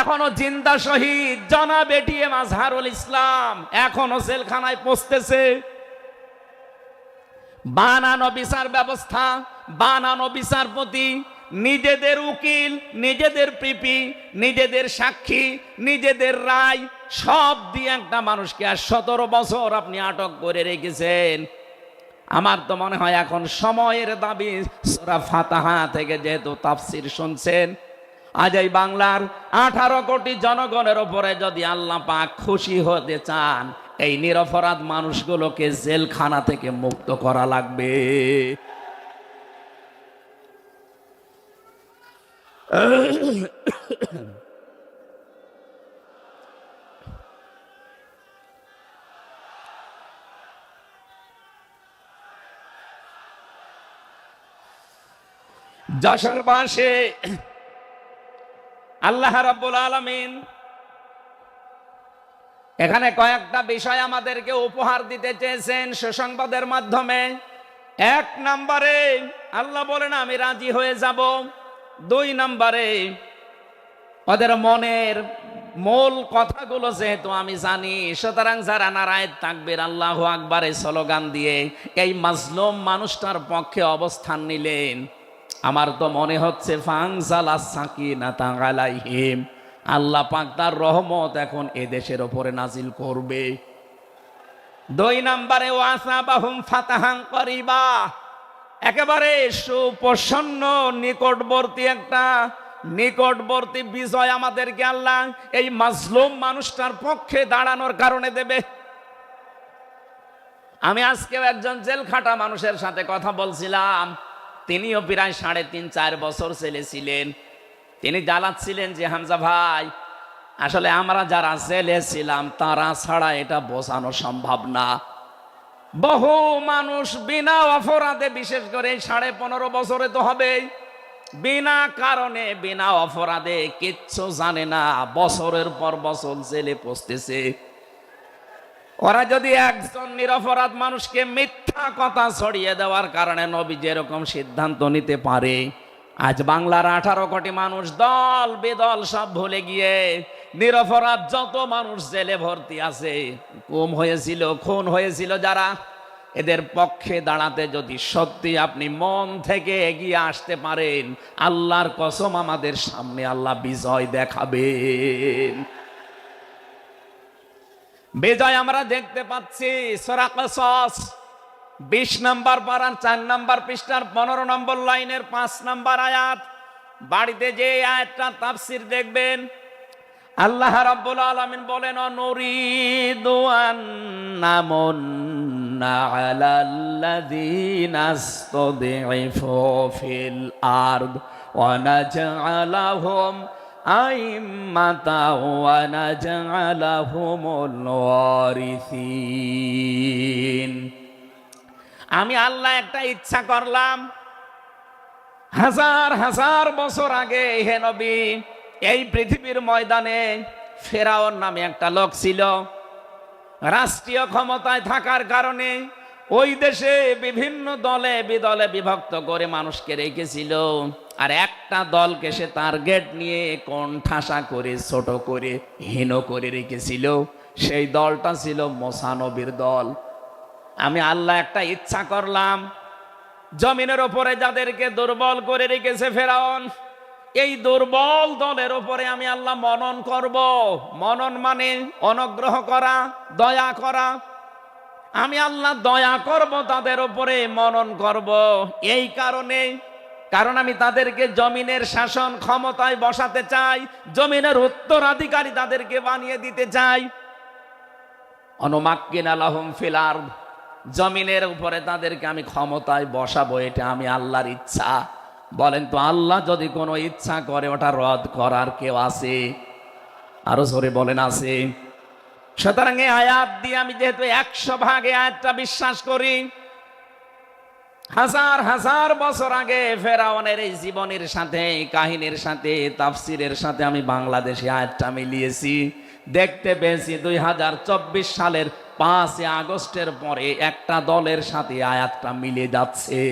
Speaker 1: এখনো জিন্দা শহীদ জনাব এটিএম আজহারুল ইসলাম এখনো জেলখানায় পচতেছে। বানানো বিচার ব্যবস্থা, বানানো বিচারপতি, নিজেদের উকিল, নিজেদের পিপি, নিজেদের সাক্ষী, নিজেদের রায় সব দিয়ে একটা মানুষকে আর 17 বছর আপনি আটক করে রেখেছেন। আমার তো মনে হয় এখন সময়ের দাবি, সূরা ফাতিহা থেকে যেহেতু তাফসীর শুনছেন, আজ এই বাংলার 18 কোটি জনগণের উপরে যদি আল্লাহ পাক খুশি হতে চান, এই নিরপরাধ মানুষগুলোকে জেলখানা থেকে মুক্ত করা লাগবে। যশোরবাসী, আল্লাহ রাব্বুল আলামিন এখানে কয়েকটা বিষয় আমাদেরকে উপহার দিতে চেয়েছেন সুসংবাদের মাধ্যমে। 1 নম্বরে আল্লাহ বলেন আমি রাজি হয়ে যাব। 2 নম্বরে ওদের মনের মূল কথাগুলো যেহেতু আমি জানি, সুতরাং যারা নারায়ে তাকবীর আল্লাহু আকবারে স্লোগান দিয়ে এই মাজলুম মানুষটার পক্ষে অবস্থান নিলেন, আমার তো মনে হচ্ছে ফানজালাস সাকিনাতা আলাইহিম, আল্লাহ পাক তার রহমত এখন এদেশের উপরে নাজিল করবে। 2 নম্বরে ওয়াসাবাহুম ফাতাহান করিবা, একেবারে সুপ্রসন্ন নিকটবর্তী বিজয় আমাদেরকে আল্লাহ এই মাজলুম মানুষটার পক্ষে দাঁড়ানোর কারণে দেবে। আমি আজকেও একজন জেল খাটা মানুষের সাথে কথা বলছিলাম, তিনিও প্রায় 3.5-4 বছর জেলে ছিলেন। তিনি জ্বালাচ্ছিলেন যে হামজা ভাই আসলে আমরা যারা জেলে ছিলাম তারা ছাড়া এটা বোঝানো সম্ভব না। বহু মানুষ বিনা অপরাধে, বিশেষ করে 15.5 বছরে তো হবে, বিনা কারণে বিনা অপরাধে কিচ্ছু জানে না, বছরের পর বছর জেলে পচতেছে। ওরা যদি একজন নিরপরাধ মানুষকে মিথ্যা কথা ছড়িয়ে দেওয়ার কারণে নবী যেরকম সিদ্ধান্ত নিতে পারে, আজ বাংলার 18 কোটি মানুষ দল বেদল সব ভুলে গিয়ে নিরপরাধ যত মানুষ জেলে ভর্তি আছে, গুম হয়েছিল, খুন হয়েছিল যারা, এদের পক্ষে দাঁড়াতে যদি সত্যি আপনি মন থেকে এগিয়ে আসতে পারেন, আল্লাহর কসম আমাদের সামনে আল্লাহ বিজয় দেখাবেন। বিজয় আমরা দেখতে পাচ্ছি সূরা কসস 20 নম্বর পারার 4 নম্বর পৃষ্ঠার 15 নম্বর লাইনের 5 নম্বর আয়াত। বাড়িতে যে আয়াতটা তাফসীর দেখবেন, আল্লাহ রাব্বুল আলামিন বলেন, নুরিদু আন্নামুন্না আলাল্লাযীনা ইসতুদঈফু ফিল আরদ ওয়া নাজআলাহুম আইম্মাতাও ওয়া নাজআলাহুমুল ওয়ারিসিন। আমি আল্লাহ একটা ইচ্ছা করলাম, হাজার হাজার বছর আগে হে নবী, এই পৃথিবীর ময়দানে ফেরাউন নামে একটা লোক ছিল। রাষ্ট্রীয় ক্ষমতায় থাকার কারণে ওই দেশে বিভিন্ন দলে বিদলে বিভক্ত করে মানুষকে রেখেছিল, আর একটা দলকে সে টার্গেট নিয়ে কোণঠাসা করে, ছোট করে, হীন করে রেখেছিল। সেই দলটা ছিল মুসা নবীর দল। আমি আল্লাহ একটা ইচ্ছা করলাম, জমিনের ওপরে যাদেরকে দুর্বল করে রেখেছে ফেরাউন, এই দুর্বল দলের উপরে আমি আল্লাহ মনন করব। মনন মানে অনুগ্রহ করা, দয়া করা। আমি আল্লাহ দয়া করব তাদের উপরে, মনন করব। এই কারণ আমি তাদেরকে জমিনের শাসন ক্ষমতায় বসাতে চাই, জমিনের উত্তরাধিকারী তাদেরকে বানিয়ে দিতে চাই। অনুমাক্কিনা লাহুম ফিল আরদ, জমিনের উপরে তাদেরকে আমি ক্ষমতায় বসাবো, এটা আমি আল্লাহর ইচ্ছা। বলেন তো, আল্লাহ যদি কোনো ইচ্ছা করে ওটা রদ করার কেউ আছে? আরো জোরে বলেন, আছে। সুতরাং এই আয়াত দিয়ে আমি যেহেতু 100% আয়াতটা বিশ্বাস করি, হাজার হাজার বছর আগে ফেরাউনের এই জীবনের সাথে, কাহিনীর সাথে, তাফসিরের সাথে আমি বাংলাদেশে আয়াতটা মিলিয়েছি। দেখতে পেয়েছি 2024 সালের 5 আগস্টের পরে একটা দলের সাথে আয়াতটা মিলে যাচ্ছে।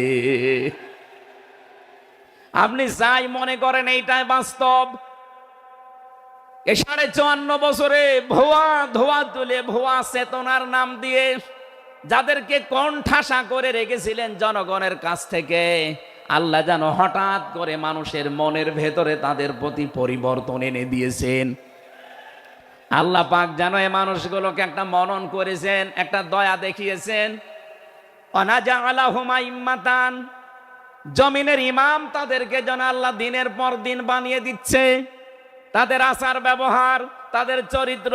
Speaker 1: আপনি যাই মনে করেন এইটাই বাস্তব। এই 54 বছরে ভুয়া ধোয়া তুলে, ভুয়া চেতনার নাম দিয়ে যাদেরকে কোণঠাসা করে রেখেছিলেন জনগণের কাছ থেকে, আল্লাহ যেন হঠাৎ করে মানুষের মনের ভেতরে তাদের প্রতি পরিবর্তন এনে দিয়েছেন। আল্লাহ পাক যেন এই মানুষগুলোকে একটা মনন করেছেন, একটা দয়া দেখিয়েছেন। ওয়ানাজআলাহুম আইম্মাতান, জমিনের ইমাম তাদেরকে যেন আল্লাহ দিনের পর দিন বানিয়ে দিচ্ছে। তাদের আচার ব্যবহার, তাদের চরিত্র,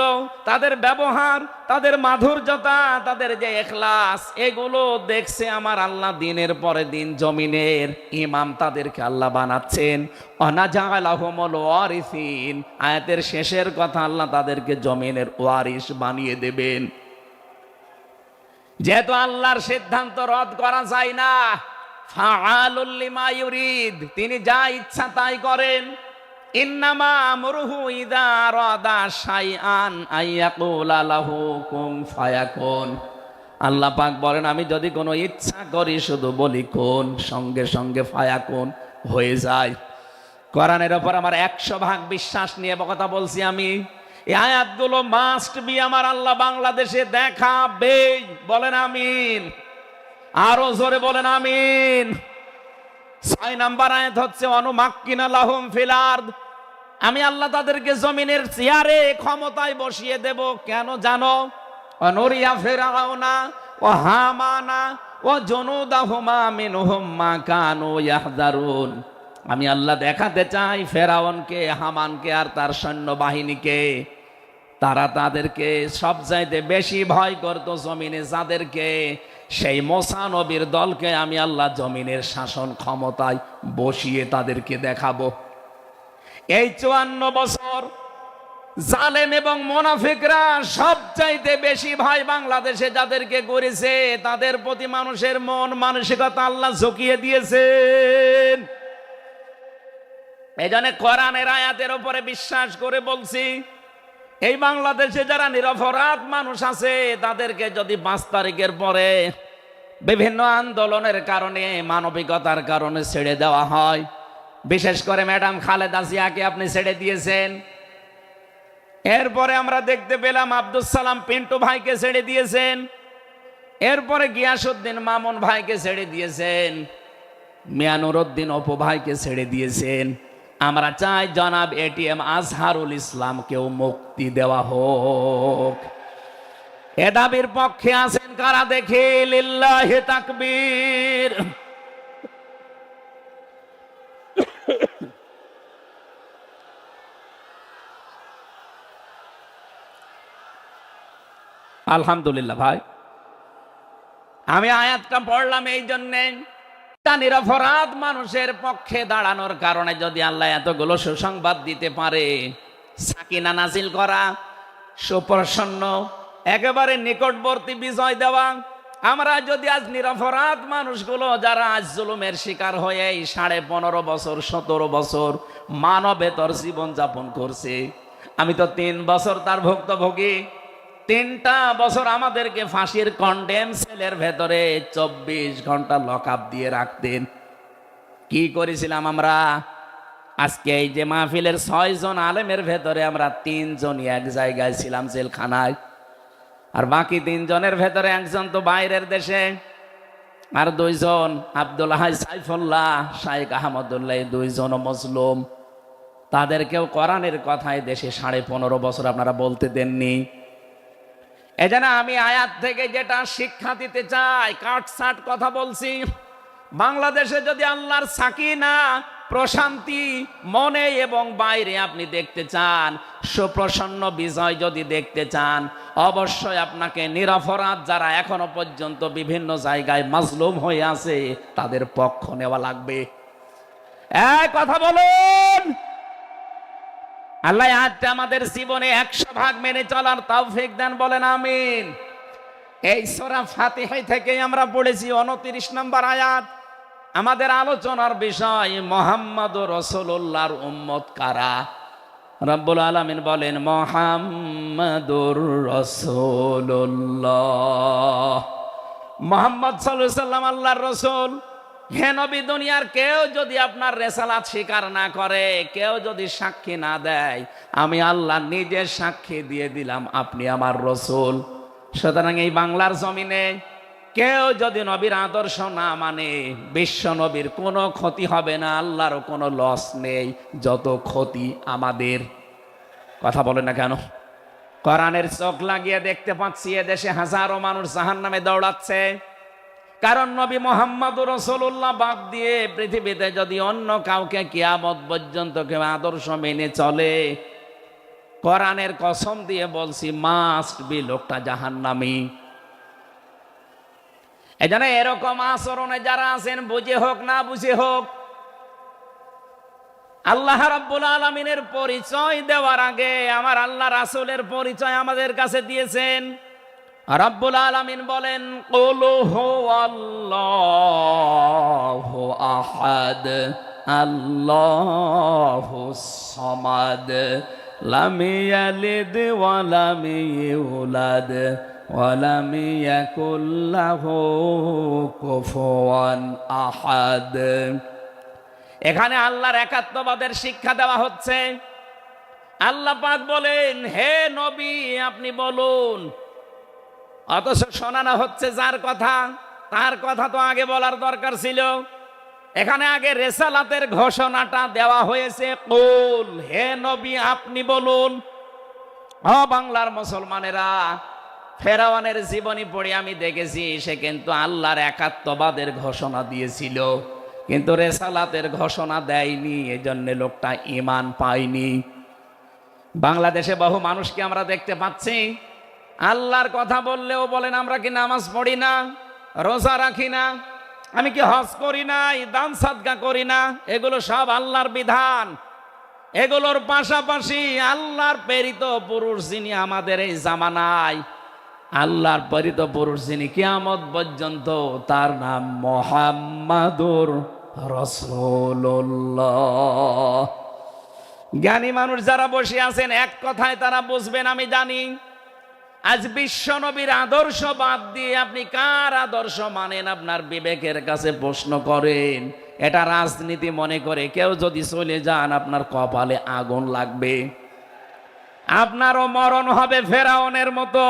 Speaker 1: তাদের ব্যবহার, তাদের মাধুর্যতা, তাদের যে ইখলাস, এগুলো দেখছে আমার আল্লাহ দিনের পরে দিন জমিনের ইমাম তাদেরকে আল্লাহ বানাচ্ছেন। ওয়ানাজআলাহুমুল ওয়ারিসিন, আয়াতের শেষের কথা, আল্লাহ তাদেরকে জমিনের ওয়ারিস বানিয়ে দেবেন। যেহেতু আল্লাহর সিদ্ধান্ত রদ করা যায় না, ফাআলুল লিমা ইউরিদ, তিনি যা ইচ্ছা তাই করেন। ইন্নামা আমরুহু ইযা আরাদা শাইআন আইয়াকুলা লাহু কুন ফায়াকুন। আল্লাহ পাক বলেন, আমি যদি কোনো ইচ্ছা করি শুধু বলি কোন, সঙ্গে সঙ্গে ফায়াকুন হয়ে যায়। কোরআনের উপর আমার 100% বিশ্বাস নিয়ে কথা বলছি আমি। এই আয়াতগুলো মাস্ট বি আমার আল্লাহ বাংলাদেশে দেখাবে। বলেন আমিন, আরো জোরে বলেন আমিন। 6 নাম্বার আয়াত হচ্ছে অনুমাক্কিনা লাহুম ফিল আরদ, আমি আল্লাহ তাদেরকে জমিনের চেয়ারে ক্ষমতায় বসিয়ে দেব। কেন জানো? অনুরিয়া ফিরাউনা ওয়া হামানা ওয়া জুনুদাহুমা মিনহুম মা কানু ইয়াহযারুন, আমি আল্লাহ দেখাতে চাই ফেরাউনকে, হামানকে আর তার সৈন্যবাহিনীকে, তারা তাদেরকে সবচাইতে বেশি ভয় করত জমিনে যাদেরকে, সেই মুসা নবীর দলকে আমি আল্লাহ জমিনের শাসন ক্ষমতায় বসিয়ে তাদেরকে দেখাবো। এই 54 বছর জালেম এবং মুনাফিকরা সবচাইতে বেশি ভয় বাংলাদেশে যাদেরকে করেছে, তাদের প্রতি মানুষের মন মানসিকতা আল্লাহ ঝুঁকিয়ে দিয়েছেন। এজন্য কোরআনের আয়াতের উপরে বিশ্বাস করে বলছি, এই বাংলাদেশে যারা নিরপরাধ মানুষ আছে তাদেরকে যদি 5 তারিখের পরে বিভিন্ন আন্দোলনের কারণে, মানবিকতার কারণে ছেড়ে দেওয়া হয়, বিশেষ করে ম্যাডাম খালেদা জিয়াকে আপনি ছেড়ে দিয়েছেন। এরপরে আমরা দেখতে পেলাম আব্দুল সালাম পিন্টু ভাইকে ছেড়ে দিয়েছেন। এরপরে গিয়াসউদ্দিন মামুন ভাইকে ছেড়ে দিয়েছেন। মিয়ানুরউদ্দিন অপু ভাইকে ছেড়ে দিয়েছেন। আমরা চাই জনাব এটিএম আজহারুল ইসলামকেও মুক্তি দেওয়া হোক। এ দাবির পক্ষে আছেন কারা দেখে? লিল্লাহি তাকবীর। আলহামদুলিল্লাহ ভাই, আমি আয়াতটা পড়লাম এই জন্যে, নিরপরাধ মানুষের পক্ষে দাঁড়ানোর কারণে যদি আল্লাহ এতগুলো সুসংবাদ দিতে পারে, সাকিনা নাজিল করা, সুপ্রসন্ন একেবারে নিকটবর্তী বিজয় দেওয়া, আমরা যদি আজ নিরপরাধ মানুষগুলো যারা আজ জুলুমের শিকার হয়ে 15.5 বছর 17 বছর মানবেতর জীবন যাপন করছে, আমি তো 3 বছর তার ভুক্তভোগী। 3টা বছর আমাদেরকে ফাঁসির কন্ডেম সেলের ভেতরে 24 ঘন্টা লকআপ দিয়ে রাখতেন। কি করেছিলাম আমরা? আজকে এই যে মাহফিলের 6 জন আলেমের ভেতরে আমরা 3 জনই এক জায়গায় ছিলাম, জেলখানায়। আর বাকি 3 জনের ভেতরে একজন তো বাইরের দেশে, আর 2 জন আব্দুল হাই সাইফুল্লাহ, শাইখ আহমদুল্লাহ, 2 জন মজলুম। তাদেরকেও কোরআনের কথায় দেশে 15.5 বছর আপনারা বলতে দেননি। এজন্য আমি আয়াত থেকে যেটা শিক্ষা দিতে চাই, কাটছাট কথা বলছি। বাংলাদেশে যদি আল্লাহর সাকিনা, প্রশান্তি মনে এবং বাইরে আপনি দেখতে চান, সুপ্রসন্ন বিজয় যদি দেখতে চান, অবশ্যই আপনাকে নিরপরাধ যারা এখনো পর্যন্ত বিভিন্ন জায়গায় মাজলুম হয়ে আছে তাদের পক্ষ নেওয়া লাগবে। এক কথা বলুন, আল্লাহ আজকে আমাদের জীবনে 100% মেনে চলার তৌফিক দেন, বলেন আমিন। এই সূরা ফাতিহা থেকে আমরা পড়েছি 29 নম্বর আয়াত। আমাদের আলোচনার বিষয় মুহাম্মদুর রাসূলুল্লাহর উম্মত কারা। রব্বুল আলামিন বলেন মুহাম্মদুর রাসূলুল্লাহ, মুহাম্মদ সাল্লাল্লাহু আলাইহি সাল্লাম আল্লাহর রাসূল। হে নবী, দুনিয়ার কেউ যদি আপনার রেসালাত স্বীকার না করে, কেউ যদি সাক্ষী না দেয়, আমি আল্লাহ নিজে সাক্ষী দিয়ে দিলাম আপনি আমার রসুল। সুতরাং এই বাংলার জমিনে কেউ যদি নবীর আদর্শ না মানে, বিশ্ব নবীর কোনো ক্ষতি হবে না, আল্লাহরও কোনো লস নেই, যত ক্ষতি আমাদের। কথা বলে না কেন? কোরআনের চোখ লাগিয়ে দেখতে পাচ্ছি এদেশে হাজারো মানুষ জাহান্নামে দৌড়াচ্ছে। কারণ নবী মুহাম্মদুর রাসূলুল্লাহ বাদ দিয়ে পৃথিবীতে যদি অন্য কাউকে কিয়ামত পর্যন্ত কেউ আদর্শ মেনে চলে, কোরআনের কসম দিয়ে বলছি মাস্ট বি লোকটা জাহান্নামী। এজন্য এরকম আচরণে যারা আছেন, বুঝে হোক না বুঝে হোক, আল্লাহ রাব্বুল আলামিনের পরিচয় দেওয়ার আগে আমার আল্লাহ রাসূলের পরিচয় আমাদের কাছে দিয়েছেন। রাব্বুল আলামিন বলেন কুল হুয়াল্লাহু আহাদ আল্লাহুস সামাদ লাম ইয়ালিদ ওয়া লাম ইউলাদ ওয়া লাম ইয়াকুল লাহু কুফুয়ান আহাদ। এখানে আল্লাহর একাত্মবাদের শিক্ষা দেওয়া হচ্ছে। আল্লাহ পাক বলেন হে নবী আপনি বলুন, অথচ শোনানো হচ্ছে যার কথা, তার কথা তো আগে বলার দরকার ছিল। এখানে আগে রেসালাতের ঘোষণাটা দেওয়া হয়েছে, কুল হে নবী আপনি বলুন। ও বাংলার মুসলমানেরা, ফেরাউনের জীবনী পড়ে আমি দেখেছি সে কিন্তু আল্লাহর একাত্মবাদের ঘোষণা দিয়েছিল, কিন্তু রেসালাতের ঘোষণা দেয়নি, এজন্য লোকটা ঈমান পায়নি। বাংলাদেশে বহু মানুষকে আমরা দেখতে পাচ্ছি আল্লাহর কথা বললেও বলেন আমরা কি নামাজ পড়ি না, রোজা রাখি না, আমি কি হজ করি না, দান সাদকা করি না, এগুলো সব আল্লাহর বিধান। এগুলোর পাশাপাশি আল্লাহর প্রেরিত পুরুষ যিনি আমাদের এই জামানায়, আল্লাহর প্রেরিত পুরুষ যিনি কিয়ামত পর্যন্ত, তার নাম মুহাম্মাদুর রাসূলুল্লাহ। জ্ঞানী মানুষ যারা বসে আছেন এক কথায় তারা বুঝবেন আমি জানি। আজ বিশ্ব নবীর আদর্শ বাদ দিয়ে আপনি কার আদর্শ মানেন আপনার বিবেকের কাছে প্রশ্ন করেন। এটা রাজনীতি মনে করে কেউ যদি চলে যান আপনার কপালে আগুন লাগবে, আপনারও মরণ হবে ফেরাউনের মতো।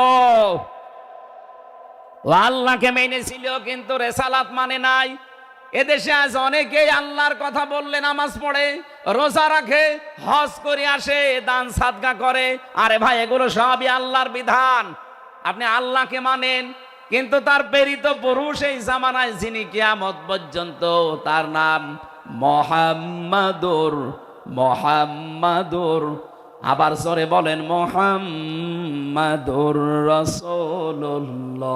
Speaker 1: ও আল্লাহকে মেনেছিল কিন্তু রেসালাত মানে নাই। এদেশে আজ অনেকেই আল্লাহর কথা বললে নামাজ পড়ে, রোজা রাখে, হজ করে আসে, দান সাদকা করে। আরে ভাই, এগুলো সবই আল্লাহর বিধান। আপনি আল্লাহকে মানেন, কিন্তু তার প্রেরিত পুরুষ এই জামানায় যিনি কিয়ামত পর্যন্ত, তার নাম মুহাম্মাদুর। আবার জোরে বলেন মুহাম্মাদুর রাসূলুল্লাহ।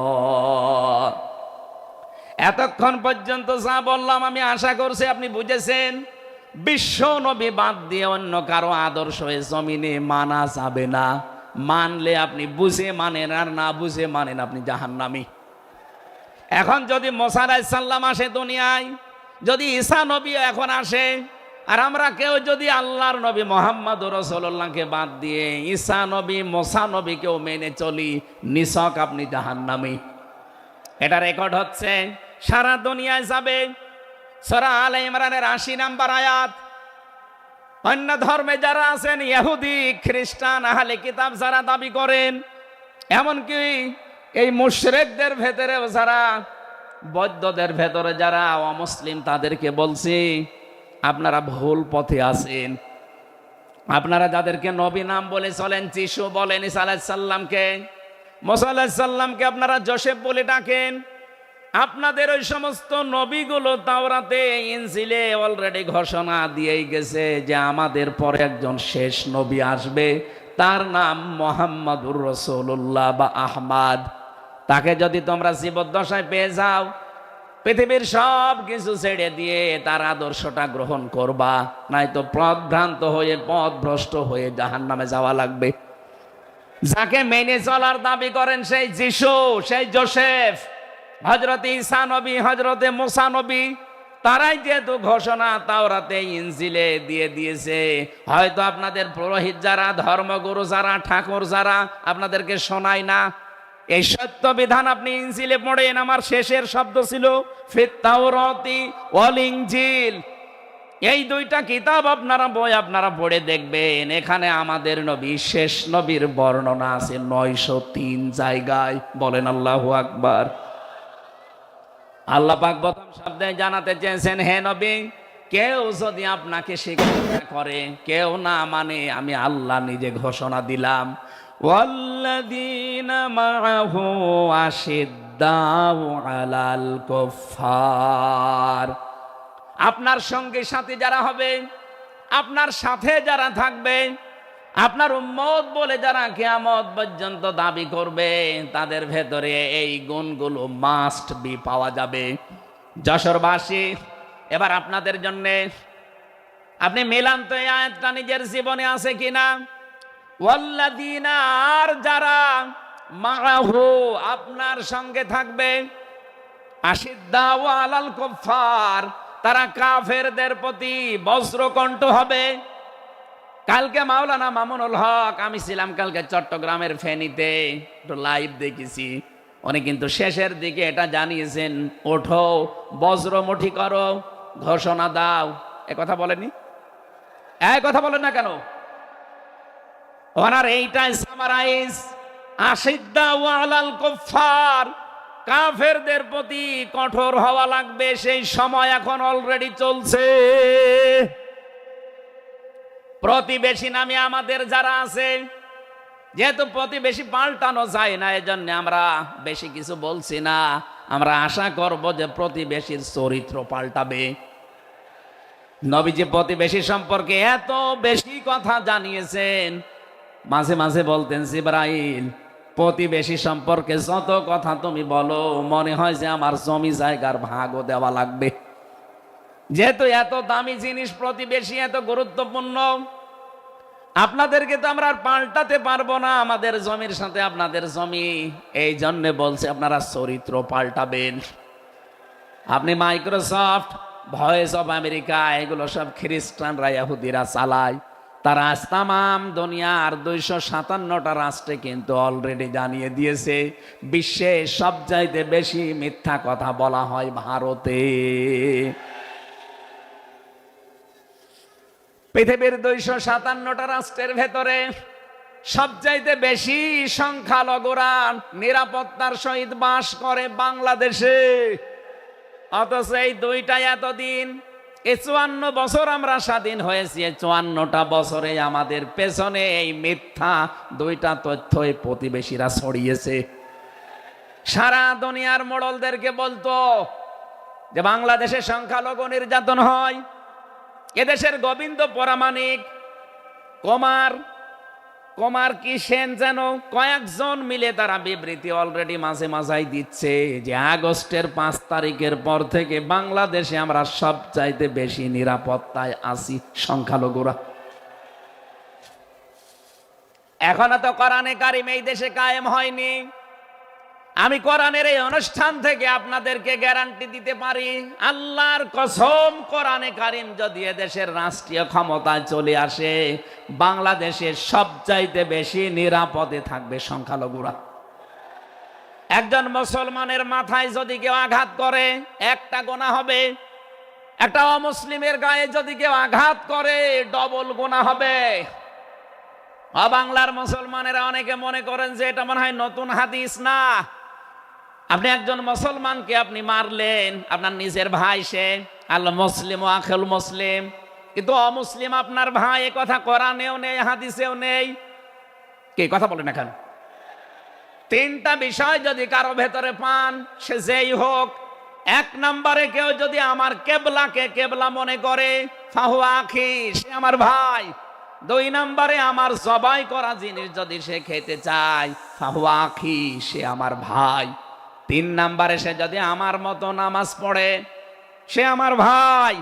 Speaker 1: এতক্ষণ পর্যন্ত যা বললাম আমি আশা করছি আপনি বুঝেছেন। বিশ্ব নবী বাদ দিয়ে অন্য কারো আদর্শ এ জমিনে মানা যাবে না। মানলে আপনি বুঝে মানেন, আর না বুঝে মানেন আপনি জাহান্নামী। এখন যদি মুসা আলাইহিস সালাম আসে দুনিয়ায়, যদি ঈসা নবী এখন আসে, আর আমরা কেউ যদি আল্লাহর নবী মুহাম্মদুর রাসূলুল্লাহকে বাদ দিয়ে ঈসা নবী, মুসা নবীকেও মেনে চলি, নিছক আপনি জাহান্নামী। এটা রেকর্ড হচ্ছে, সারা দুনিয়ায় যাবে। সূরা আলে ইমরানের ৮০ নম্বর আয়াত। অন্য ধর্মে যারা আছেন, ইহুদি, খ্রিস্টান, আহলে কিতাব যারা দাবি করেন, এমনকি এই মুশরিকদের ভেতরেও যারা, বৌদ্ধদের ভেতরে যারা অমুসলিম, তাদেরকে বলছি আপনারা ভুল পথে আছেন। আপনারা যাদেরকে নবী নাম বলে চলেন, যিশু বলেন, ঈসা আলাইহিস সালামকে, মুসা আলাইহিস সালামকে আপনারা যোসেফ বলে ডাকেন। আপনাদের ওই সমস্ত নবীগুলো তাওরাতে, ইনজিলে অলরেডি ঘোষণা দিয়েই গেছে যে আমাদের পরে একজন শেষ নবী আসবে, তার নাম মুহাম্মাদুর রাসূলুল্লাহ বা আহমদ। তাকে যদি তোমরা জীবদ্দশায় পেয়ে যাও, পৃথিবীর সব কিছু ছেড়ে দিয়ে তার আদর্শটা গ্রহণ করবা, নয়তো পথভ্রান্ত হয়ে, পথভ্রষ্ট হয়ে জাহান্নামে যাওয়া লাগবে। যাকে মেনে চলার দাবি করেন সেই যিশু, সেই যোসেফ, হযরত ঈসা নবী, হযরতে মুসা নবী, তারাই যেহেতু ঘোষণা তাওরাতে, ইনজিলে দিয়ে দিয়েছে, হয়তো আপনাদের পুরোহিত যারা, ধর্মগুরু যারা, ঠাকুর যারা আপনাদেরকে শোনায় না। এই সত্য বিধান আপনি ইনজিলে পড়েন। আমার শেষের শব্দ ছিল ফিত তাওরাতি ওয়াল ইনজিল। এই দুইটা কিতাব আপনারা পড়ে দেখবেন, এখানে আমাদের নবী, শেষ নবীর বর্ণনা আছে ৯০৩ জায়গায়। বলেন আল্লাহু আকবার। আল্লাহ পাক প্রথম শব্দে জানাতে চেয়েছেন, হে নবী, কেউ যদি আপনাকে শিক্ষা করে, কেউ না মানে, আমি আল্লাহ নিজে ঘোষণা দিলাম, ওয়াল্লাযীনা মাআহু আশিদ্দাউ আলাল কুফফার। আপনার সঙ্গে সাথী যারা হবে, আপনার সাথে যারা থাকবে, আপনার উম্মত বলে যারা কিয়ামত পর্যন্ত দাবি করবে, তাদের ভেতরে এই গুণগুলো মাস্ট বি পাওয়া যাবে। যশোরবাসী, এবার আপনাদের জন্য আপনি মিলান তো এই আয়াতটা নিজের জীবনে আছে কিনা। ওয়াল্লাযীনা, আর যারা, মাআহু, আপনার সঙ্গে থাকবে, আশিদ্দাউ আলাল কুফফার, তারা কাফেরদের প্রতি বজ্রকণ্ঠ হবে। কালকে মাওলানা মামুনুল হক, আমি ছিলাম কালকে চট্টগ্রামের ফেনীতে, একটু লাইভ দেখেছি। উনি কিন্তু শেষের দিকে এটা জানিয়েছেন, ওঠো, বজ্রমুঠি করো, ঘোষণা দাও। এ কথা বলেনি? এই কথা বলেন না কেন? ওনার এইটাই সামারাইজ, আশিদ্দাউ আলাল কুফফার, কাফেরদের প্রতি কঠোর হওয়া লাগবে। সেই সময় এখন অলরেডি চলছে। প্রতিবেশী নামে আমাদের যারা আছে, যেহেতু প্রতিবেশী পাল্টানো যায় না, এজন্য আমরা বেশি কিছু বলছি না। আমরা আশা করব যে প্রতিবেশীর চরিত্র পাল্টাবে। নবীজি প্রতিবেশী সম্পর্কে এত বেশি কথা জানিয়েছেন, মাঝে মাঝে বলতেন, জিবরাইল, প্রতিবেশী সম্পর্কে যত কথা তুমি বলো, মনে হয় যে আমার জমি জায়গার ভাগও দেওয়া লাগবে। যেহেতু এত দামি জিনিস প্রতিবেশী, এত গুরুত্বপূর্ণ, আপনাদেরকে তো আমরা আর পাল্টাতে পারবো না, আমাদের জমির সাথে আপনাদের জমি। এই জন্য বলছে আপনারা চরিত্র পাল্টাবেন। আপনি মাইক্রোসফট, ভয়েস অফ আমেরিকা, এগুলো সব খ্রিস্টানরা, ইহুদিরা চালায়। তারা আজ তামাম দুনিয়ার 257টা রাষ্ট্রে কিন্তু অলরেডি জানিয়ে দিয়েছে বিশ্বে সবচাইতে বেশি মিথ্যা কথা বলা হয় ভারতে। পৃথিবীর 257টা রাষ্ট্রের ভেতরে সবচাইতে বেশি সংখ্যালঘুরা নিরাপত্তার সহিত বাস করে বাংলাদেশে। অথচ এই দুইটা এতদিন, 54 বছর আমরা স্বাধীন হয়েছি, 54টা বছরে আমাদের পেছনে এই মিথ্যা দুইটা তথ্যই প্রতিবেশীরা ছড়িয়েছে। সারা দুনিয়ার মোড়লদেরকে বলতো যে বাংলাদেশে সংখ্যালঘু নির্যাতন হয়। এদেশের গোবিন্দ পরামানিক, কুমার কি সেন যেন কয়েকজন মিলে তারা বিবৃতি অলরেডি মাঝে মাঝাই দিচ্ছে যে আগস্টের 5 তারিখের পর থেকে বাংলাদেশে আমরা সবচাইতে বেশি নিরাপত্তায় আছি সংখ্যালঘুরা। এখনো তো কোরআনে কারিম এই দেশে কায়েম হয়নি। আমি কোরআনের এই অনুষ্ঠান থেকে আপনাদেরকে গ্যারান্টি দিতে পারি, আল্লাহর কসম, কোরআনে কারিম যদি এদেশের রাষ্ট্রীয় ক্ষমতায় চলে আসে, বাংলাদেশে সবচাইতে বেশি নিরাপদে থাকবে সংখ্যালঘুরা। একজন মুসলমানের মাথায় যদি কেউ আঘাত করে একটা গুনাহ হবে, একটা অমুসলিমের গায়ে যদি কেউ আঘাত করে ডবল গুনাহ হবে। বাংলার মুসলমানেরা অনেকে মনে করেন যে এটা মনে হয় নতুন হাদিস। না, আপনি একজন মুসলমানকে আপনি মারলেন, আপনার নিজের ভাই সে, আল মুসলিম ও আখুল মুসলিম, কিন্তু অমুসলিম আপনার ভাই, এ কথা কোরআনেও নেই, হাদিসেও নেই। কে কথা বলেন এখন? 3টা বিষয় যদি কারো ভেতরে পান, সে যেই হোক। 1 নম্বরে কেউ যদি আমার কেবলাকে কেবলা মনে করে, ফাহুয়া আখি, সে আমার ভাই। 2 নম্বরে আমার জবাই করা জিনিস যদি সে খেতে চায়, ফাহুয়া আখি, সে আমার ভাই। 3 নম্বরে সে যদি আমার মতো নামাজ পড়ে, সে আমার ভাই।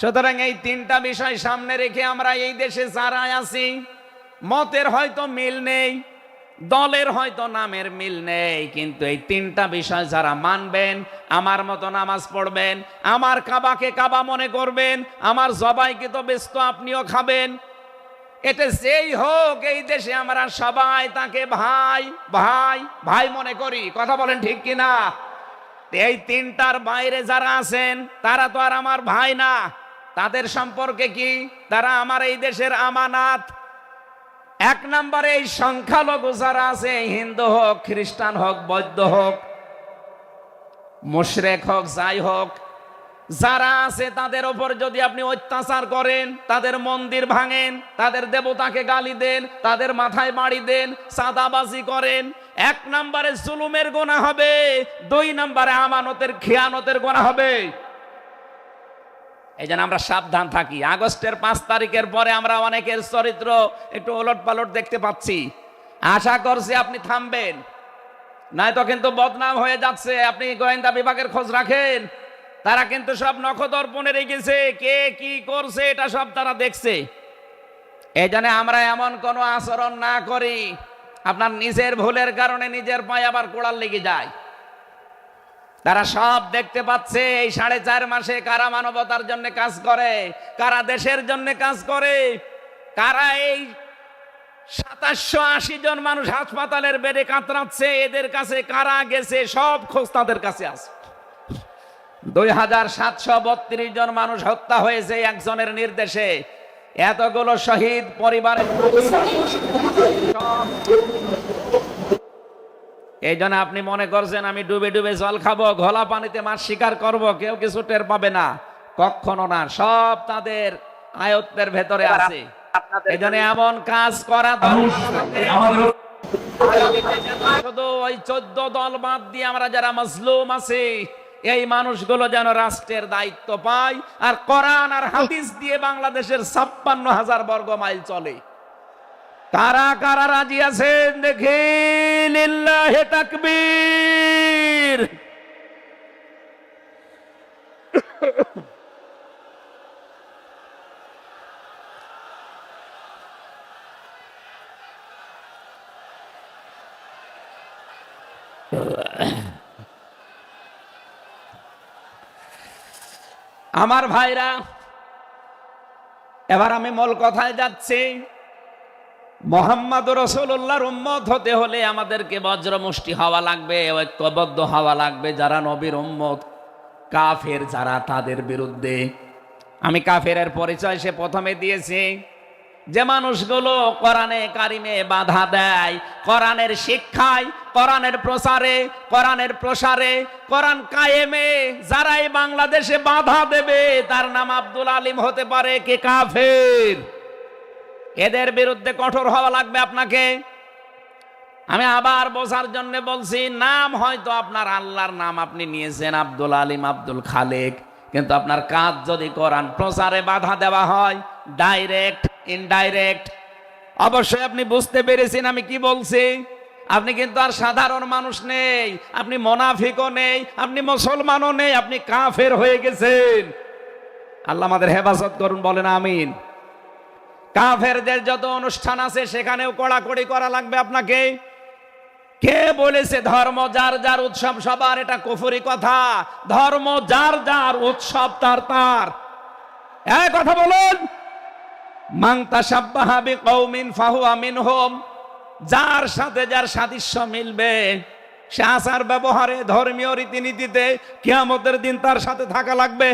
Speaker 1: সুতরাং এই 3টা বিষয় সামনে রেখে আমরা এই দেশে যারা আছি, মতের হয়তো মিল নেই, দলের হয়তো নামের মিল নেই, কিন্তু এই 3টা বিষয় যারা মানবেন, আমার মতো নামাজ পড়বেন, আমার কাবাকে কাবা মনে করবেন, আমার জবাইকে তো ব্যস্ত আপনিও খাবেন, এটা যেই হোক, এই দেশে আমরা সবাই তাকে ভাই ভাই ভাই মনে করি। কথা বলেন ঠিক কিনা? এই 3টার বাইরে যারা আছেন তারা তো আর আমার ভাই না। তাদের সম্পর্কে কি? তারা আমার এই দেশের আমানাত। 1 নম্বরে এই সংখ্যালঘু যারা আছে, হিন্দু হোক, খ্রিস্টান হোক, বৌদ্ধ হোক, মুশরিক হোক, যাই হোক, যারা আছে তাদের ওপর যদি আপনি অত্যাচার করেন, তাদের মন্দির ভাঙেন, তাদের দেবতাকে গালি দেন, তাদের মাথায় বাড়ি দেন, চাঁদাবাজি করেন, 1 নম্বরে জুলুমের গুনাহ হবে, 2 নম্বরে আমানতের খেয়ানতের গুনাহ হবে। এই জন্য আমরা সাবধান থাকি। আগস্টের 5 তারিখের পরে আমরা অনেকের চরিত্র একটু ওলটপালট দেখতে পাচ্ছি। আশা করছি আপনি থামবেন, নয়তো কিন্তু বদনাম হয়ে যাচ্ছে। আপনি গোয়েন্দা বিভাগের খোঁজ রাখেন, তারা কিন্তু সব নখদর্পণে রেখেছে, কে কি করছে এটা সব তারা দেখছে। এই জন্য আমরা এমন কোনো আচরণ না করি আপনার নিজের ভুলের কারণে নিজের পায়ে আবার কোড়াল লেগে যায়। তারা সব দেখতে পাচ্ছে এই 4.5 মাসে কারা মানবতার জন্য কাজ করে, কারা দেশের জন্য কাজ করে, কারা এই 2780 জন মানুষ হাসপাতালের বেডে কাতরাচ্ছে, এদের কাছে কারা গেছে সব খোঁজ তাদের কাছে আছে। 2732 জন মানুষ হত্যা হয়েছে একজনের নির্দেশে। এতগুলো শহীদ পরিবারের, এই জন্য আপনি মনে করছেন আমি ডুবে ডুবে জল খাবো, ঘোলা পানিতে মাছ শিকার করব, কেউ কিছু টের পাবে না, কখনো না। সব তাদের আয়ত্তের ভেতরে আছে। এই জন্য এমন কাজ করা শুধু ওই 14 দল বাদ দিয়ে আমরা যারা মজলুম আছি, এই মানুষগুলো যেন রাষ্ট্রের দায়িত্ব পায়, আর কোরআন আর হাদিস দিয়ে বাংলাদেশের 56,000 বর্গ মাইল চলে। কারা কারা রাজি আছেন দেখি? লিল্লাহি তাকবীর। আমার ভাইরা, এবার আমি মূল কথায় যাচ্ছি। মুহাম্মদ রাসূলুল্লাহর উম্মত হতে হলে আমাদেরকে বজ্রমুষ্টি হওয়া লাগবে, ঐক্যবদ্ধ হওয়া লাগবে। যারা নবীর উম্মত, কাফের যারা, তাদের বিরুদ্ধে। আমি কাফেরের পরিচয় সে প্রথমে দিয়েছি। যে মানুষগুলো কোরআনে কারিমে বাধা দেয়, কোরআনের শিক্ষায়, কোরআনের প্রচারে, কোরআনের প্রসারে, কোরআন কায়েমে যারাই বাংলাদেশে বাধা দেবে, তার নাম আব্দুল আলিম হতে পারে কে কাফের। এদের বিরুদ্ধে কঠোর হওয়া লাগবে আপনাকে। আমি আবার বোঝার জন্য বলছি, নাম হয়তো আপনার আল্লাহর নাম আপনি নিয়েছেন আব্দুল আলিম, আব্দুল খালেক, কিন্তু আপনার কাজ যদি কোরআন প্রচারে বাধা দেওয়া হয়, ডাইরেক্ট ইনডাইরেক্ট, অবশ্যই আপনি বুঝতে পেরেছেন আমি কি বলছি। আপনি কিন্তু আর সাধারণ মানুষ নেই, আপনি মুনাফিকও নেই, আপনি মুসলমানও নেই, আপনি কাফের হয়ে গেছেন। আল্লাহ আমাদের হেফাজত করুন, বলেন আমিন। কাফেরদের যত অনুষ্ঠান আছে সেখানেও কড়াকড়ি করা লাগবে আপনাকে। কে বলেছে ধর্ম যার যার উৎসব সবার? এটা কুফরি কথা। ধর্ম যার যার, উৎসব তার তার। এই কথা বলুন। মান তাশাব্বাহা বিকওমিন ফাহুয়া মিনহুম। যার সাথে যার সাদৃশ্য মিলবে, সে আচার ব্যবহারে, ধর্মীয় রীতিনীতিতে কিয়ামতের দিন তার সাথে থাকা লাগবে।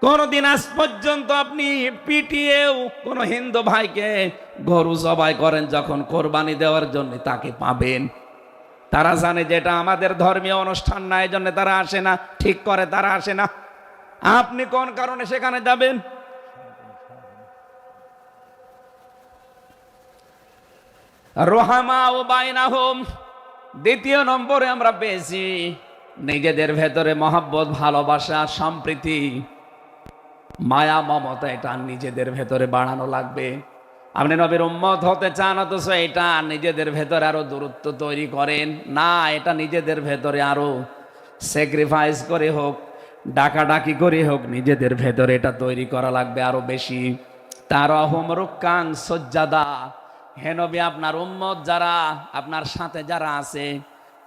Speaker 1: কোনদিন আজ পর্যন্ত আপনি পিটিয়েও কোন হিন্দু ভাইকে গরু জবাই করেন যখন কোরবানি দেওয়ার জন্য, তাকে পাবেন। তারা জানে যেটা আমাদের ধর্মীয় অনুষ্ঠান না, এই জন্য তারা আসে না, ঠিক করে তারা আসে না। আপনি কোন কারণে সেখানে যাবেন? রোহামা ও বাইনাহুম। দ্বিতীয় নম্বরে আমরা পেয়েছি নিজেদের ভেতরে মহব্বত, ভালোবাসা, সম্প্রীতি, মায়া, মমতা, এটা নিজেদের ভেতরে বাড়ানো লাগবে। আপনি নবীর উম্মত হতে চান, অথচ এটা নিজেদের ভেতরে আরো দূরত্ব তৈরি করেন না। এটা নিজেদের ভেতরে আরো স্যাক্রিফাইস করে হোক, ডাকাডাকি করে হোক, নিজেদের ভেতরে এটা তৈরি করা লাগবে আরো বেশি। তারাহুম রুক্কান সুজ্জাদা। হে নবী, আপনার উম্মত যারা, আপনার সাথে যারা আছে,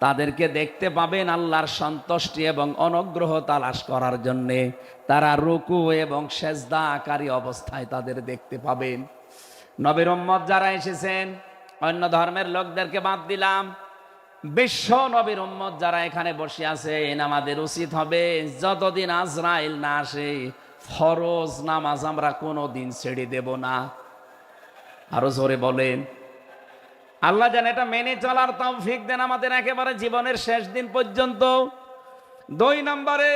Speaker 1: তাদেরকে দেখতে পাবেন আল্লাহর সন্তুষ্টি এবং অনুগ্রহ তালাশ করার জন্যে তারা রুকু এবং সেজদাকারী অবস্থায় তাদের দেখতে পাবেন। নবীর উম্মত যারা এসেছেন, অন্য ধর্মের লোকদেরকে বাদ দিলাম, বিশ্ব নবীর উম্মত যারা এখানে বসে আছেন, আমাদের উচিত হবে যতদিন আজরাইল না আসে, ফরজ নামাজ আমরা কোনোদিন ছেড়ে দেব না। আরো জোরে বলেন। আল্লাহ যেন এটা মেনে চলার তৌফিক দেন আমাদের একেবারে জীবনের শেষ দিন পর্যন্ত। 2 নম্বরে,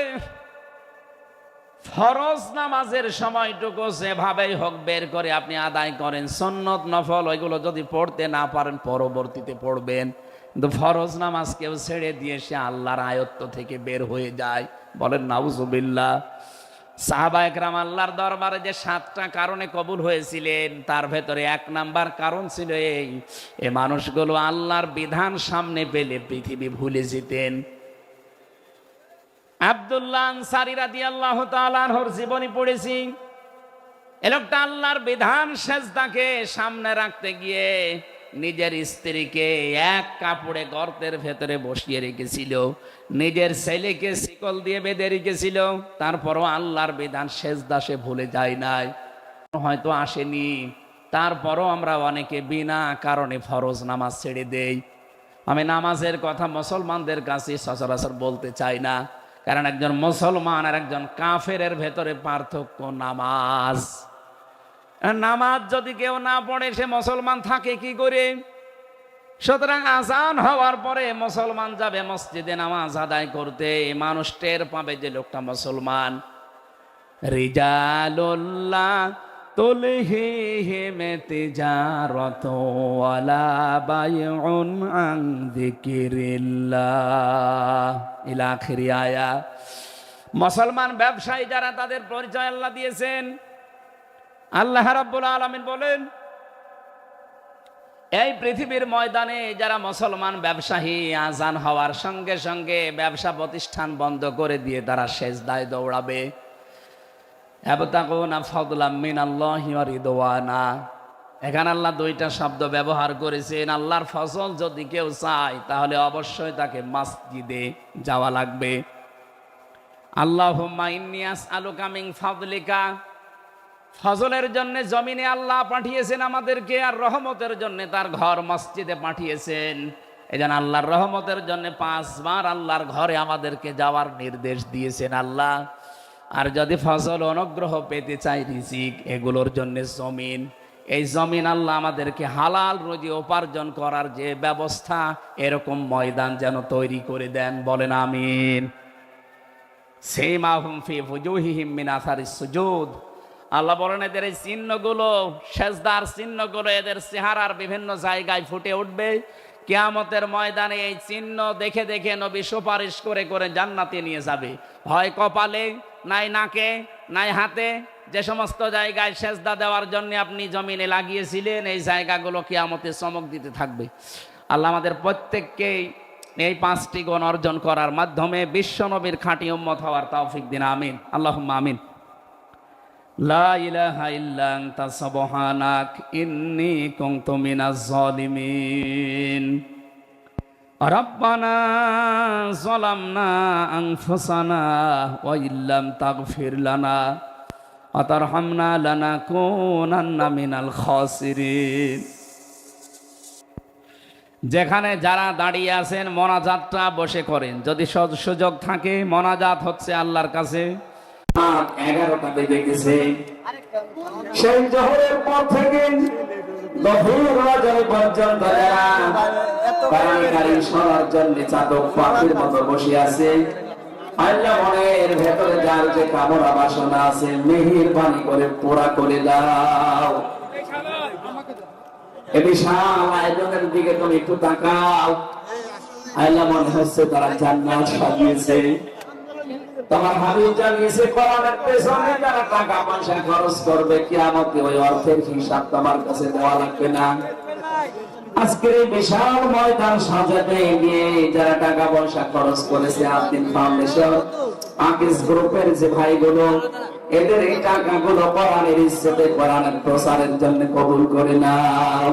Speaker 1: ফরজ নামাজের সময়টুকু যেভাবেই হোক বের করে আপনি আদায় করেন। সুন্নত নফল ওইগুলো যদি পড়তে না পারেন পরবর্তীতে পড়বেন, কিন্তু ফরজ নামাজ কেউ ছেড়ে দিয়ে সে আল্লাহর আয়ত্ত থেকে বের হয়ে যায়। বলেন নাউজুবিল্লাহ। সাহাবা একরাম আল্লাহর দরবারে যে 7টা কারণে কবুল হয়েছিলেন, তার ভেতরে 1 নাম্বার কারণ ছিল এই মানুষগুলো আল্লাহর বিধান সামনে পেলে পৃথিবী ভুলে যেতেন। আব্দুল্লাহ আনসারী রাদিয়াল্লাহু তাআলা আনহুর জীবনী পড়েছি। এ লোকটা আল্লাহর বিধান সেজদাকে সামনে রাখতে গিয়ে নিজের স্ত্রীকে এক কাপড়ে গর্তের ভেতরে বসিয়ে রেখেছিল, নিজের ছেলেকে শিকল দিয়ে বেঁধে রেখেছিল। তারপরও আল্লাহর বিধান সেজদা সে ভুলে যায় নাই, হয়তো আসেনি। তারপরও আমরা অনেকে বিনা কারণে ফরজ নামাজ ছেড়ে দেই। আমি নামাজের কথা মুসলমানদের কাছে সচরাচর বলতে চাই না, কারণ একজন মুসলমান আর একজন কাফেরের ভেতরে পার্থক্য নামাজ। নামাজ যদি কেউ না পড়ে সে মুসলমান থাকে কি করে? সুতরাং আজান হওয়ার পরে মুসলমান যাবে মসজিদে নামাজ আদায় করতে, মানুষ টের পাবে যে লোকটা মুসলমান। রিজালুল্লাহ তুলহিহিম তিজারাতু ওয়ালা বাইউন আন যিকিরিল্লাহ ইলা আখিরি আয়াত। মুসলমান ব্যবসায়ী যারা, তাদের পরিচয় আল্লাহ দিয়েছেন। আল্লাহ রাব্বুল আলামিন বলেন, এই পৃথিবীর ময়দানে যারা মুসলমান ব্যবসায়ী, আজান হওয়ার সঙ্গে সঙ্গে ব্যবসা প্রতিষ্ঠান বন্ধ করে দিয়ে তারা সেজদায় দৌড়াবে। ইয়াবতাগুনা ফাদলাম মিনাল্লাহি ওয়া রিদওয়ানা। এখানে আল্লাহ দুইটা শব্দ ব্যবহার করেছেন। আল্লাহর ফজল যদি কেউ চায় তাহলে অবশ্যই তাকে মসজিদে যাওয়া লাগবে। আল্লাহুম্মা ইন্নী আসআলুকা মিন ফাদলিকা, ফজলের জন্য জমিনে আল্লাহ পাঠিয়েছেন আমাদেরকে, আর রহমতের জন্য তার ঘর মসজিদে পাঠিয়েছেন। এজন্য আল্লাহর রহমতের জন্য 5 বার আল্লাহর ঘরে আমাদেরকে যাওয়ার নির্দেশ দিয়েছেন আল্লাহ। আর যদি ফজল অনুগ্রহ পেতে চাই, রিজিক, এগুলোর জন্য জমিন, এই জমিন আল্লাহ আমাদেরকে হালাল রুজি উপার্জন করার যে ব্যবস্থা, এরকম ময়দান যেন তৈরি করে দেন। বলেন আমিন। সীমাহুম ফি ফুজুহিহিম মিন আসারিস সুজুদ, আল্লাহ বলেন এদের এই চিহ্নগুলো, সেজদার চিহ্নগুলো এদের চেহারার বিভিন্ন জায়গায় ফুটে উঠবে। কিয়ামতের ময়দানে এই চিহ্ন দেখে দেখে নবী সুপারিশ করে করে জান্নাতে নিয়ে যাবে। হয় কপালে, নাই নাকে, নাই হাতে, যে সমস্ত জায়গায় সেজদা দেওয়ার জন্য আপনি জমিনে লাগিয়েছিলেন, এই জায়গাগুলো কিয়ামতে চমক দিতে থাকবে। আল্লাহ আমাদের প্রত্যেককেই এই 5টি গুণ অর্জন করার মাধ্যমে বিশ্ব নবীর খাঁটি উম্মত হওয়ার তৌফিক দিন। আমিন, আল্লাহুম্মা আমিন। লা ইলাহা ইল্লা আনতা সুবহানাক ইন্নী কুনতু মিনাজ জালিমিন। রব্বানা যালামনা আনফুসানা ওয়া ইল্লাম তাগফির লানা ওয়া তারহামনা লানাকুনান্না মিনাল খাসিরিন। যেখানে যারা দাঁড়িয়ে আছেন মোনাজাতটা বসে করেন, যদি সুযোগ থাকে। মোনাজাত হচ্ছে আল্লাহর কাছে। 11টা বেজে গেছে, সেই জোহরের পর থেকে গভীর রজনী পর্যন্ত কারিগরি শোনার জন্য চাতক পাখির মতো বসে আছে। আল্লাহ মনের ভেতরে যার যে কামনা বাসনা আছে, মেহেরবানি করে পুরা করে দাও। এ বিশাল আয়োজনের দিকে তুমি একটু তাকাও। আল্লাহ মনে হচ্ছে তারা জান্নাত সাজিয়েছে। তোমার হাবিব জানিয়েছে কোরআনের পেছনে যারা টাকা পয়সা খরচ করবে, কিয়ামতে ওই অর্থের হিসাব তোমার কাছে দেওয়া লাগবে না। আজকের এই বিশাল ময়দান সাজাতে গিয়ে যারা টাকা পয়সা খরচ করেছে, আদিন ফাউন্ডেশন, আকিস গ্রুপের যে ভাইগুলো, এদের এই টাকাগুলো কোরআনের ইজ্জতে, কোরআনের প্রচারের জন্য কবুল করে নাও।